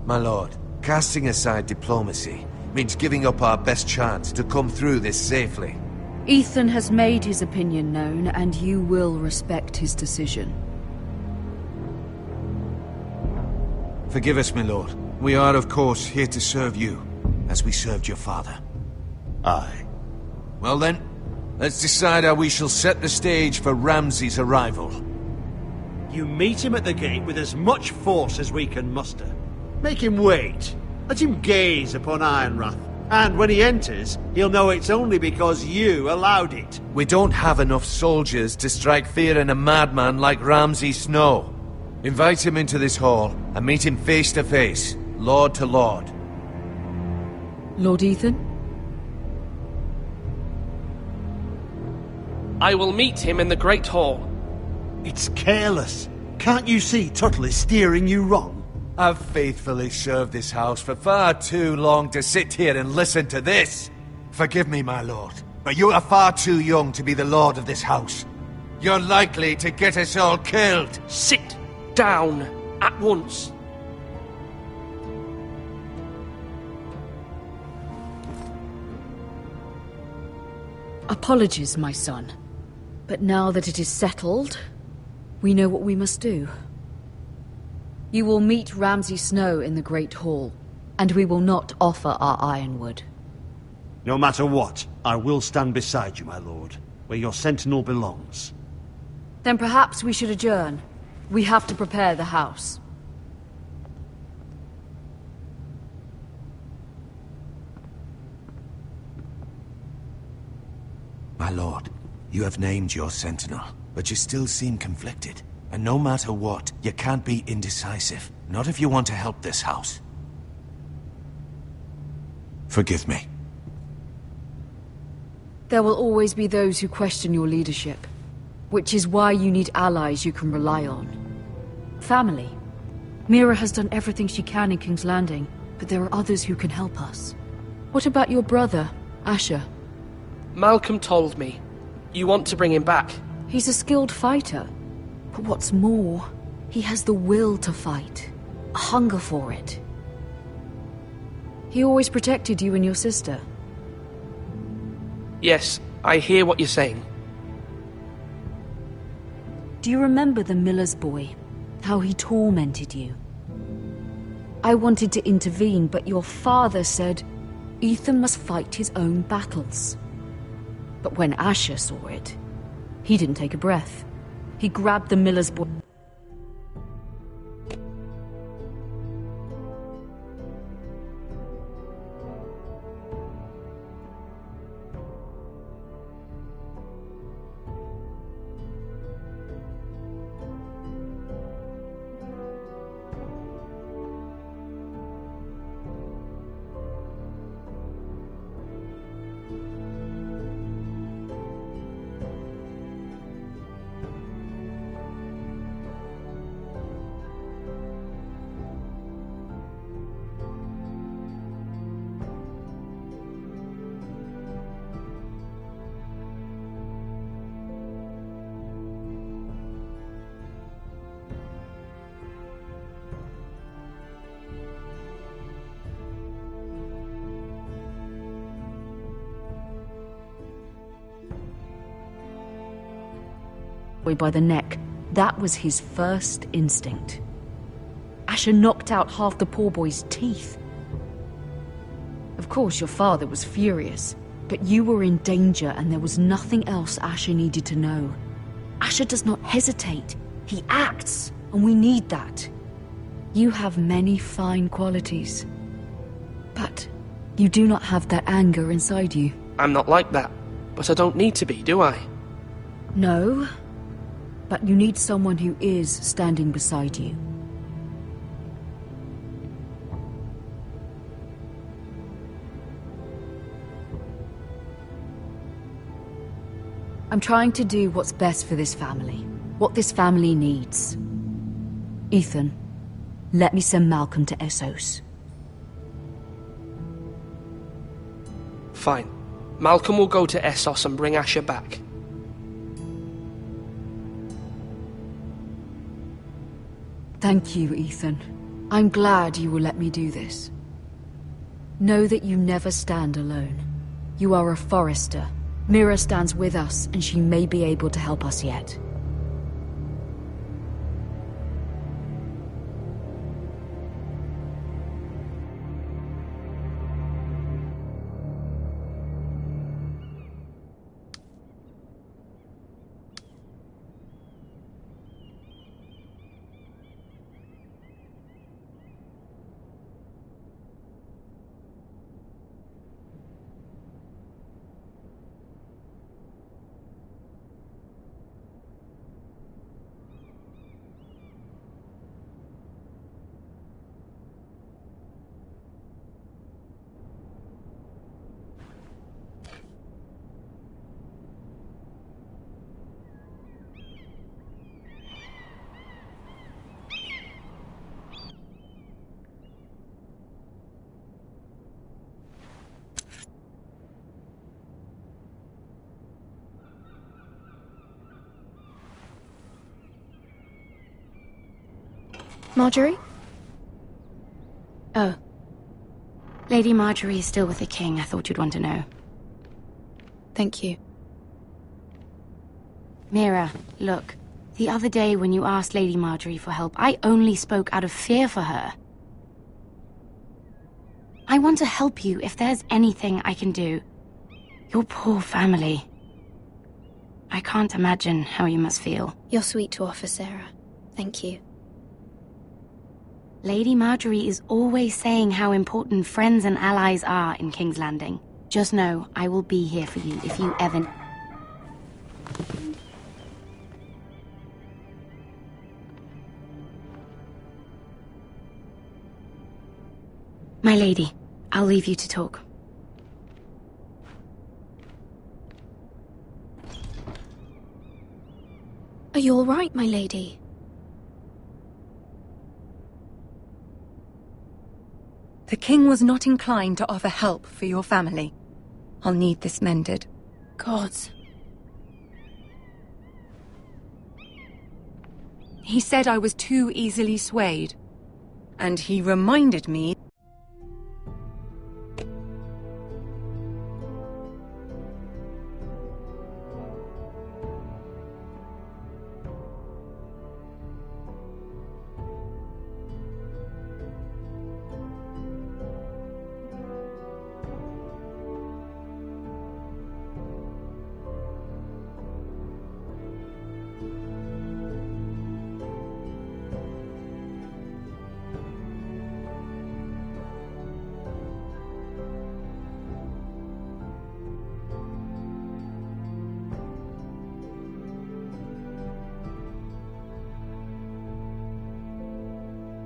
Speaker 10: My lord, casting aside diplomacy means giving up our best chance to come through this safely.
Speaker 1: Ethan has made his opinion known, and you will respect his decision.
Speaker 10: Forgive us, my lord. We are, of course, here to serve you, as we served your father.
Speaker 14: Aye.
Speaker 10: Well then, let's decide how we shall set the stage for Ramsay's arrival.
Speaker 14: You meet him at the gate with as much force as we can muster. Make him wait. Let him gaze upon Ironrath. And when he enters, he'll know it's only because you allowed it.
Speaker 10: We don't have enough soldiers to strike fear in a madman like Ramsay Snow. Invite him into this hall, and meet him face to face, lord to lord.
Speaker 1: Lord Ethan?
Speaker 12: I will meet him in the Great Hall.
Speaker 14: It's careless. Can't you see Tuttle is steering you wrong?
Speaker 10: I've faithfully served this house for far too long to sit here and listen to this. Forgive me, my lord, but you are far too young to be the lord of this house. You're likely to get us all killed.
Speaker 12: Sit down at once.
Speaker 1: Apologies, my son. But now that it is settled, we know what we must do. You will meet Ramsay Snow in the Great Hall, and we will not offer our ironwood.
Speaker 14: No matter what, I will stand beside you, my lord, where your sentinel belongs.
Speaker 1: Then perhaps we should adjourn. We have to prepare the house.
Speaker 10: My lord, you have named your sentinel, but you still seem conflicted. And no matter what, you can't be indecisive. Not if you want to help this house. Forgive me.
Speaker 1: There will always be those who question your leadership, which is why you need allies you can rely on. Family. Mira has done everything she can in King's Landing, but there are others who can help us. What about your brother, Asher?
Speaker 12: Malcolm told me. You want to bring him back.
Speaker 1: He's a skilled fighter. But what's more, he has the will to fight. A hunger for it. He always protected you and your sister.
Speaker 12: Yes, I hear what you're saying.
Speaker 1: Do you remember the miller's boy? How he tormented you? I wanted to intervene, but your father said Ethan must fight his own battles. But when Asher saw it, he didn't take a breath. He grabbed the miller's boy. by the neck. That was his first instinct. Asher knocked out half the poor boy's teeth. Of course, your father was furious, but you were in danger and there was nothing else Asher needed to know. Asher does not hesitate. He acts, and we need that. You have many fine qualities, but you do not have that anger inside you.
Speaker 12: I'm not like that, but I don't need to be, do I?
Speaker 1: No, but you need someone who is standing beside you. I'm trying to do what's best for this family, what this family needs. Ethan, let me send Malcolm to Essos.
Speaker 12: Fine. Malcolm will go to Essos and bring Asher back.
Speaker 1: Thank you, Ethan. I'm glad you will let me do this. Know that you never stand alone. You are a Forester. Mira stands with us, and she may be able to help us yet.
Speaker 2: Marjorie?
Speaker 7: Oh. Lady Marjorie is still with the king. I thought you'd want to know.
Speaker 2: Thank you.
Speaker 7: Mira, look. The other day when you asked Lady Marjorie for help, I only spoke out of fear for her. I want to help you if there's anything I can do. Your poor family. I can't imagine how you must feel.
Speaker 2: You're sweet to offer, Sarah. Thank you.
Speaker 7: Lady Marjorie is always saying how important friends and allies are in King's Landing. Just know, I will be here for you if you ever... My lady, I'll leave you to talk.
Speaker 2: Are you all right, my lady?
Speaker 4: The king was not inclined to offer help for your family. I'll need this mended.
Speaker 2: Gods.
Speaker 4: He said I was too easily swayed. And he reminded me...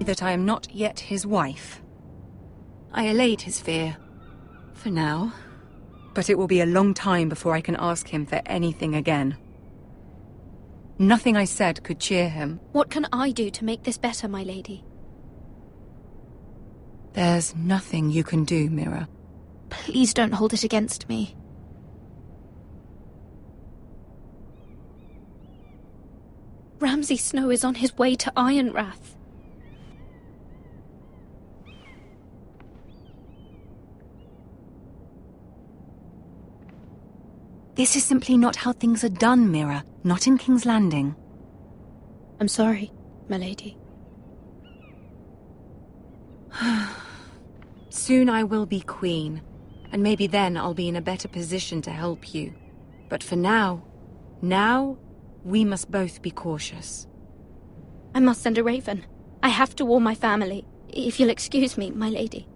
Speaker 4: that I am not yet his wife. I allayed his fear. For now. But it will be a long time before I can ask him for anything again. Nothing I said could cheer him.
Speaker 2: What can I do to make this better, my lady?
Speaker 4: There's nothing you can do, Mira.
Speaker 2: Please don't hold it against me. Ramsay Snow is on his way to Ironrath.
Speaker 4: This is simply not how things are done, Mira. Not in King's Landing.
Speaker 17: I'm sorry, my lady.
Speaker 4: Soon I will be queen, and maybe then I'll be in a better position to help you. But for now, we must both be cautious.
Speaker 17: I must send a raven. I have to warn my family. If you'll excuse me, my lady.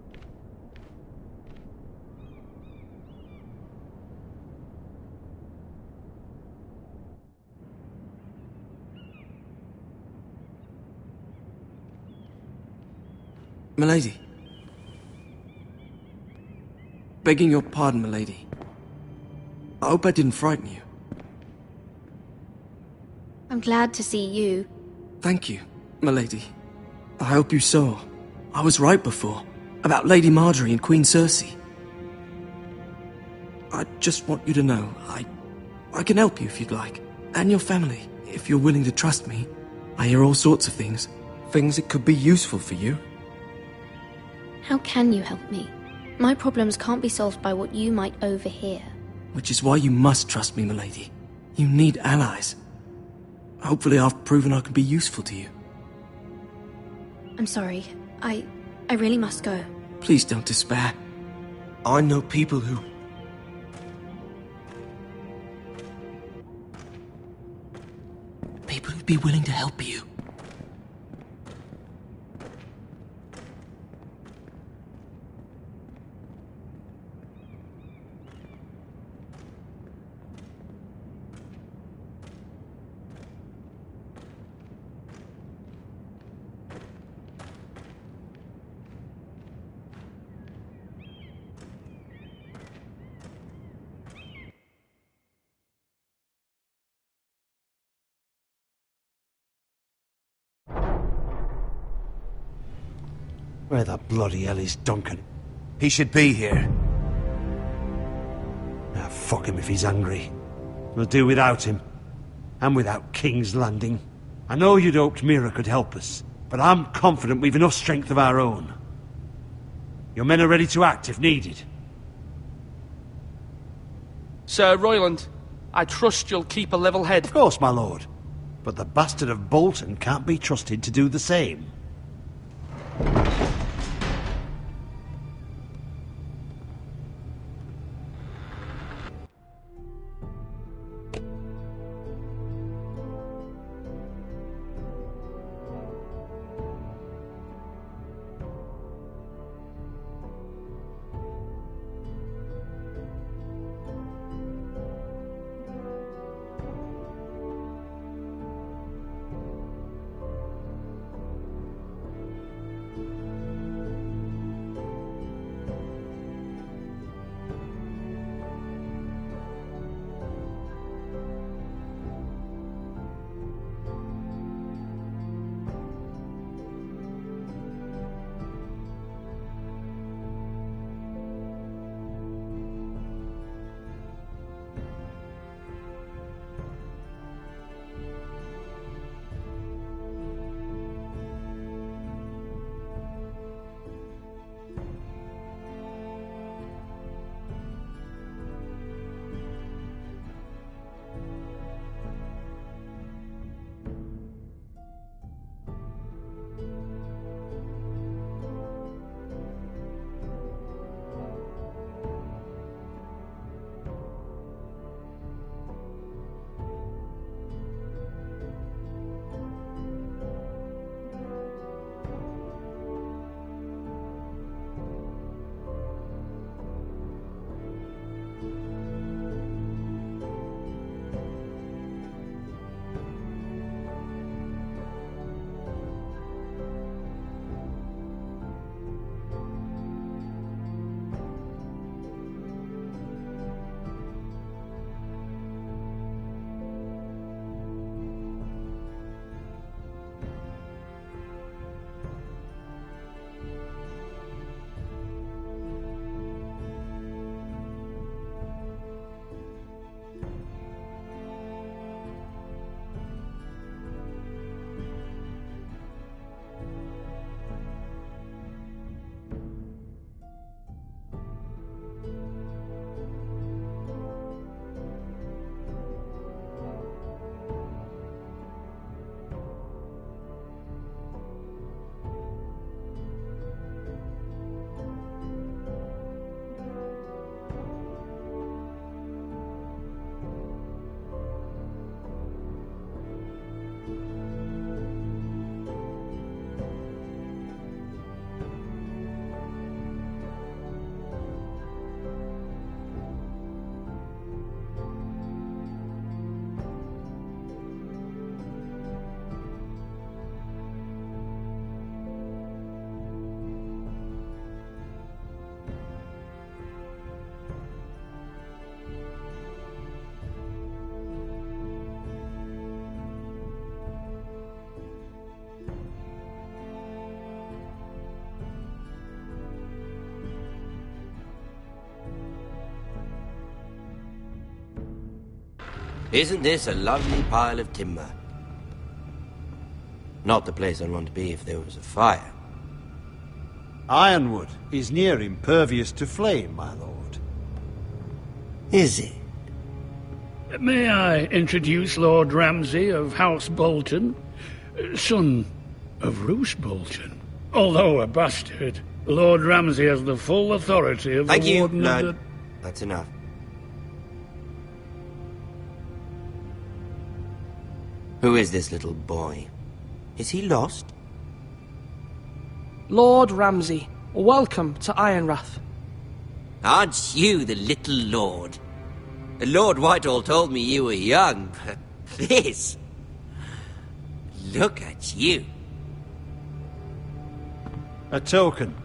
Speaker 3: Milady. Begging your pardon, milady. I hope I didn't frighten you.
Speaker 17: I'm glad to see you.
Speaker 3: Thank you, milady. I hope you saw. I was right before. About Lady Marjorie and Queen Cersei. I just want you to know, I can help you if you'd like. And your family, if you're willing to trust me. I hear all sorts of things. Things that could be useful for you.
Speaker 17: How can you help me? My problems can't be solved by what you might overhear.
Speaker 3: Which is why you must trust me, milady. You need allies. Hopefully I've proven I can be useful to you.
Speaker 17: I'm sorry. I really must go.
Speaker 3: Please don't despair. I know people who... People who'd be willing to help you.
Speaker 14: Where the bloody hell is Duncan?
Speaker 15: He should be here.
Speaker 14: Ah, fuck him if he's hungry. We'll do without him. And without King's Landing. I know you'd hoped Mira could help us, but I'm confident we've enough strength of our own. Your men are ready to act if needed.
Speaker 12: Sir Royland, I trust you'll keep a level head.
Speaker 14: Of course, my lord. But the bastard of Bolton can't be trusted to do the same.
Speaker 9: Isn't this a lovely pile of timber? Not the place I'd want to be if there was a fire.
Speaker 14: Ironwood is near impervious to flame, my lord.
Speaker 9: Is it?
Speaker 18: May I introduce Lord Ramsay of House Bolton, son of Roose Bolton? Although a bastard, Lord Ramsay has the full authority of
Speaker 9: Thank
Speaker 18: the
Speaker 9: you,
Speaker 18: Warden
Speaker 9: Lord.
Speaker 18: of the...
Speaker 9: That's enough. Who is this little boy? Is he lost?
Speaker 12: Lord Ramsay, welcome to Ironrath.
Speaker 9: Aren't you the little lord? Lord Whitehall told me you were young, but this... Look at you.
Speaker 14: A token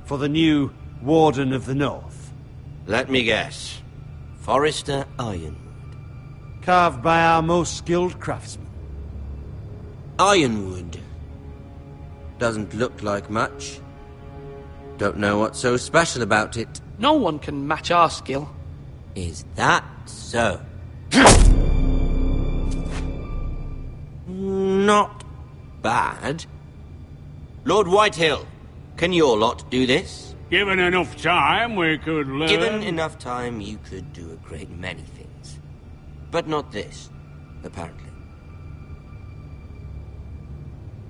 Speaker 14: for the new Warden of the North.
Speaker 9: Let me guess. Forrester Ironwood.
Speaker 14: Carved by our most skilled craftsmen.
Speaker 9: Ironwood. Doesn't look like much. Don't know what's so special about it.
Speaker 12: No one can match our skill.
Speaker 9: Is that so? Not bad. Lord Whitehill, can your lot do this?
Speaker 18: Given enough time, we could learn...
Speaker 9: Given enough time, you could do a great many things. But not this, apparently.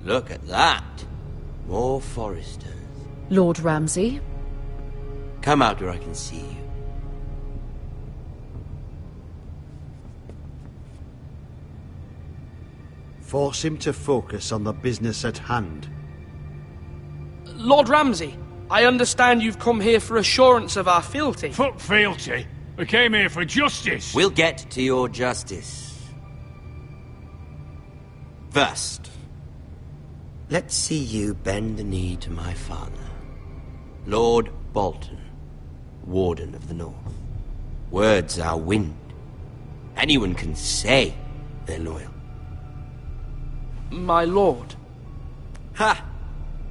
Speaker 9: Look at that. More foresters.
Speaker 1: Lord Ramsay?
Speaker 9: Come out where I can see you.
Speaker 14: Force him to focus on the business at hand.
Speaker 12: Lord Ramsay, I understand you've come here for assurance of our fealty.
Speaker 18: Fuck fealty. We came here for justice.
Speaker 9: We'll get to your justice. First, let's see you bend the knee to my father, Lord Bolton, Warden of the North. Words are wind. Anyone can say they're loyal.
Speaker 12: My lord.
Speaker 9: Ha!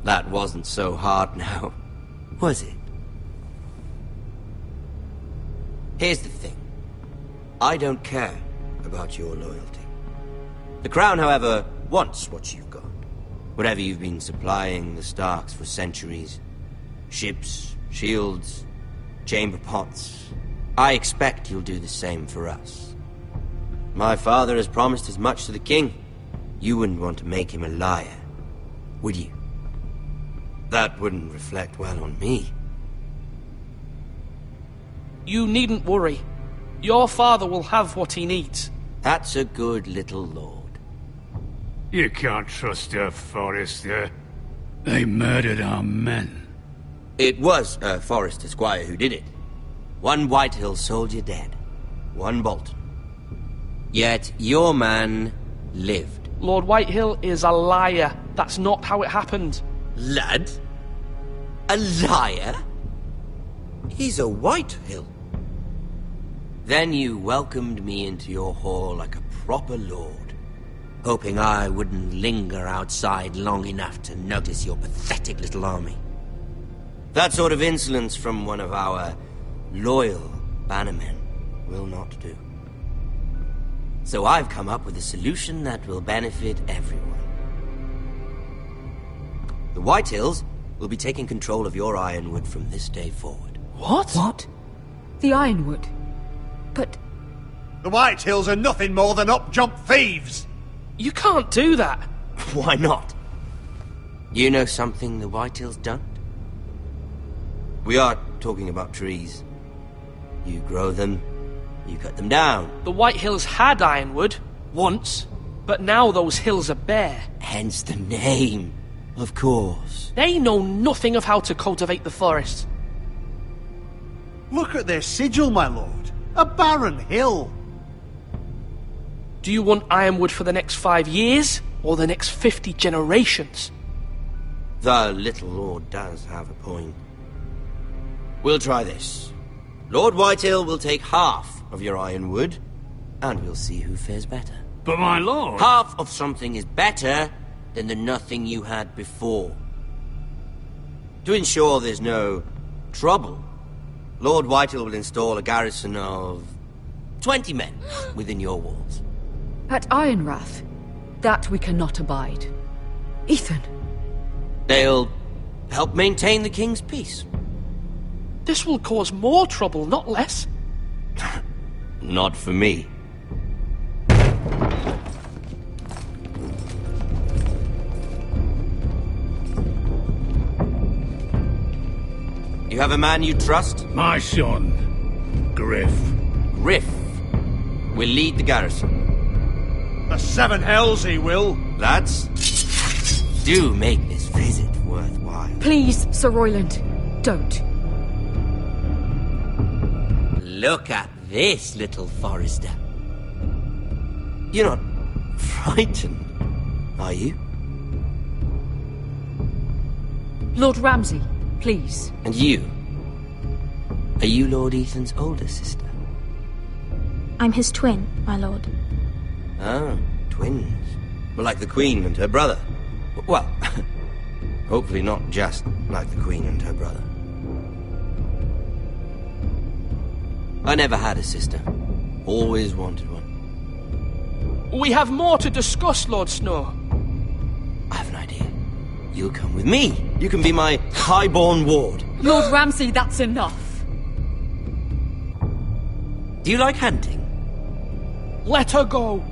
Speaker 9: That wasn't so hard now, was it? Here's the thing. I don't care about your loyalty. The Crown, however, wants what you've got. Whatever you've been supplying the Starks for centuries. Ships, shields, chamber pots. I expect you'll do the same for us. My father has promised as much to the king. You wouldn't want to make him a liar, would you? That wouldn't reflect well on me.
Speaker 12: You needn't worry. Your father will have what he needs.
Speaker 9: That's a good little lord.
Speaker 18: You can't trust a Forrester. They murdered our men.
Speaker 9: It was a Forrester squire who did it. One Whitehill soldier dead. One Bolton. Yet your man lived.
Speaker 12: Lord Whitehill is a liar. That's not how it happened.
Speaker 9: Lad? A liar? He's a Whitehill. Then you welcomed me into your hall like a proper lord, hoping I wouldn't linger outside long enough to notice your pathetic little army. That sort of insolence from one of our loyal bannermen will not do. So I've come up with a solution that will benefit everyone. The Whitehills will be taking control of your Ironwood from this day forward.
Speaker 12: What?
Speaker 1: What? The Ironwood? But...
Speaker 14: The Whitehills are nothing more than up-jump thieves!
Speaker 12: You can't do that!
Speaker 9: Why not? You know something the Whitehills don't? We are talking about trees. You grow them, you cut them down.
Speaker 12: The Whitehills had Ironwood, once, but now those hills are bare.
Speaker 9: Hence the name, of course.
Speaker 12: They know nothing of how to cultivate the forest.
Speaker 14: Look at their sigil, my lord. A barren hill.
Speaker 12: Do you want Ironwood for the next 5 years, or the next 50 generations?
Speaker 9: The little lord does have a point. We'll try this. Lord Whitehill will take half of your Ironwood, and we'll see who fares better.
Speaker 18: But my lord...
Speaker 9: Half of something is better than the nothing you had before. To ensure there's no trouble, Lord Whitehill will install a garrison of 20 men within your walls.
Speaker 1: At Ironrath, that we cannot abide. Ethan.
Speaker 9: They'll help maintain the king's peace.
Speaker 12: This will cause more trouble, not less.
Speaker 9: Not for me. You have a man you trust?
Speaker 18: My son, Griff.
Speaker 9: Griff will lead the garrison.
Speaker 14: The seven hells he will.
Speaker 9: Lads, do make this visit worthwhile.
Speaker 1: Please, Sir Royland, don't.
Speaker 9: Look at this, little Forester. You're not frightened, are you?
Speaker 1: Lord Ramsay, please.
Speaker 9: And you? Are you Lord Ethan's older sister?
Speaker 2: I'm his twin, my lord.
Speaker 9: Oh, twins. Well, like the Queen and her brother. Well, hopefully not just like the Queen and her brother. I never had a sister. Always wanted one.
Speaker 12: We have more to discuss, Lord Snow.
Speaker 9: I have an idea. You'll come with me. You can be my highborn ward.
Speaker 1: Lord Ramsay, that's enough.
Speaker 9: Do you like hunting?
Speaker 12: Let her go.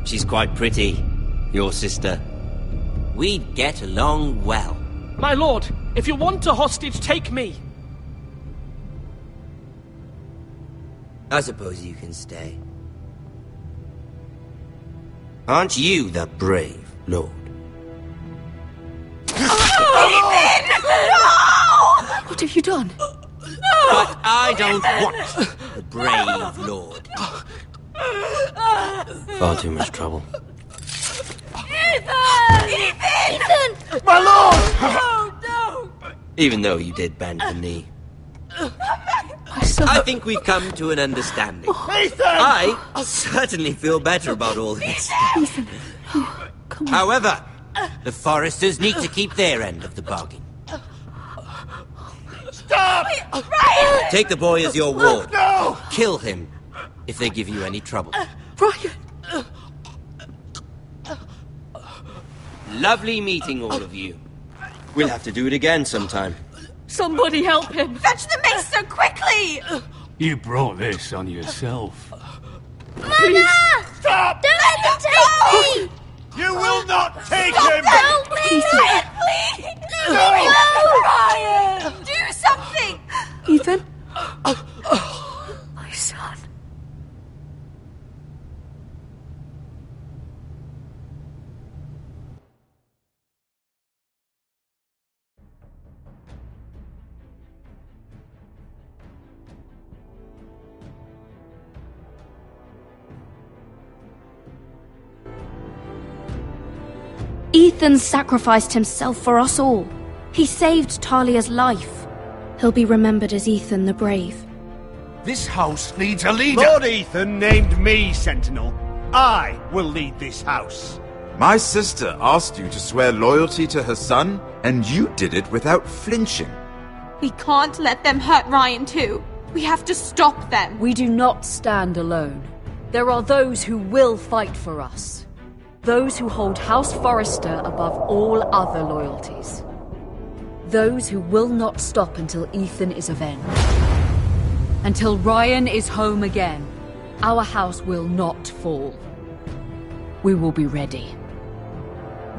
Speaker 9: She's quite pretty, your sister. We'd get along well.
Speaker 12: My lord, if you want a hostage, take me.
Speaker 9: I suppose you can stay. Aren't you the brave lord?
Speaker 1: What have you done?
Speaker 9: But I don't want the brave lord. Far too much trouble.
Speaker 8: Ethan! Ethan!
Speaker 14: My lord!
Speaker 8: No, no!
Speaker 9: Even though you did bend the knee.
Speaker 1: My son.
Speaker 9: I think we've come to an understanding.
Speaker 14: Ethan!
Speaker 9: I certainly feel better about all this.
Speaker 1: Ethan. Oh, come on.
Speaker 9: However, the Foresters need to keep their end of the bargain.
Speaker 14: Stop!
Speaker 8: Ryan!
Speaker 9: Take the boy as your ward.
Speaker 14: No!
Speaker 9: Kill him if they give you any trouble.
Speaker 1: Ryan!
Speaker 9: Lovely meeting all of you. We'll have to do it again sometime.
Speaker 1: Somebody help him!
Speaker 8: Fetch the maester quickly!
Speaker 18: You brought this on yourself.
Speaker 8: Mother!
Speaker 14: Stop!
Speaker 8: Don't let him take me!
Speaker 14: You will not take
Speaker 8: Stop
Speaker 14: him!
Speaker 8: that! Please! Ryan, please!
Speaker 14: No!
Speaker 8: Ryan! Do something!
Speaker 1: Ethan? My son.
Speaker 2: Ethan sacrificed himself for us all. He saved Talia's life. He'll be remembered as Ethan the Brave.
Speaker 10: This house needs a leader!
Speaker 14: Lord Ethan named me Sentinel. I will lead this house.
Speaker 5: My sister asked you to swear loyalty to her son, and you did it without flinching.
Speaker 19: We can't let them hurt Ryan too. We have to stop them.
Speaker 1: We do not stand alone. There are those who will fight for us. Those who hold House Forrester above all other loyalties. Those who will not stop until Ethan is avenged. Until Ryan is home again, our house will not fall. We will be ready.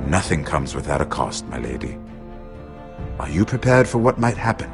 Speaker 5: Nothing comes without a cost, my lady. Are you prepared for what might happen?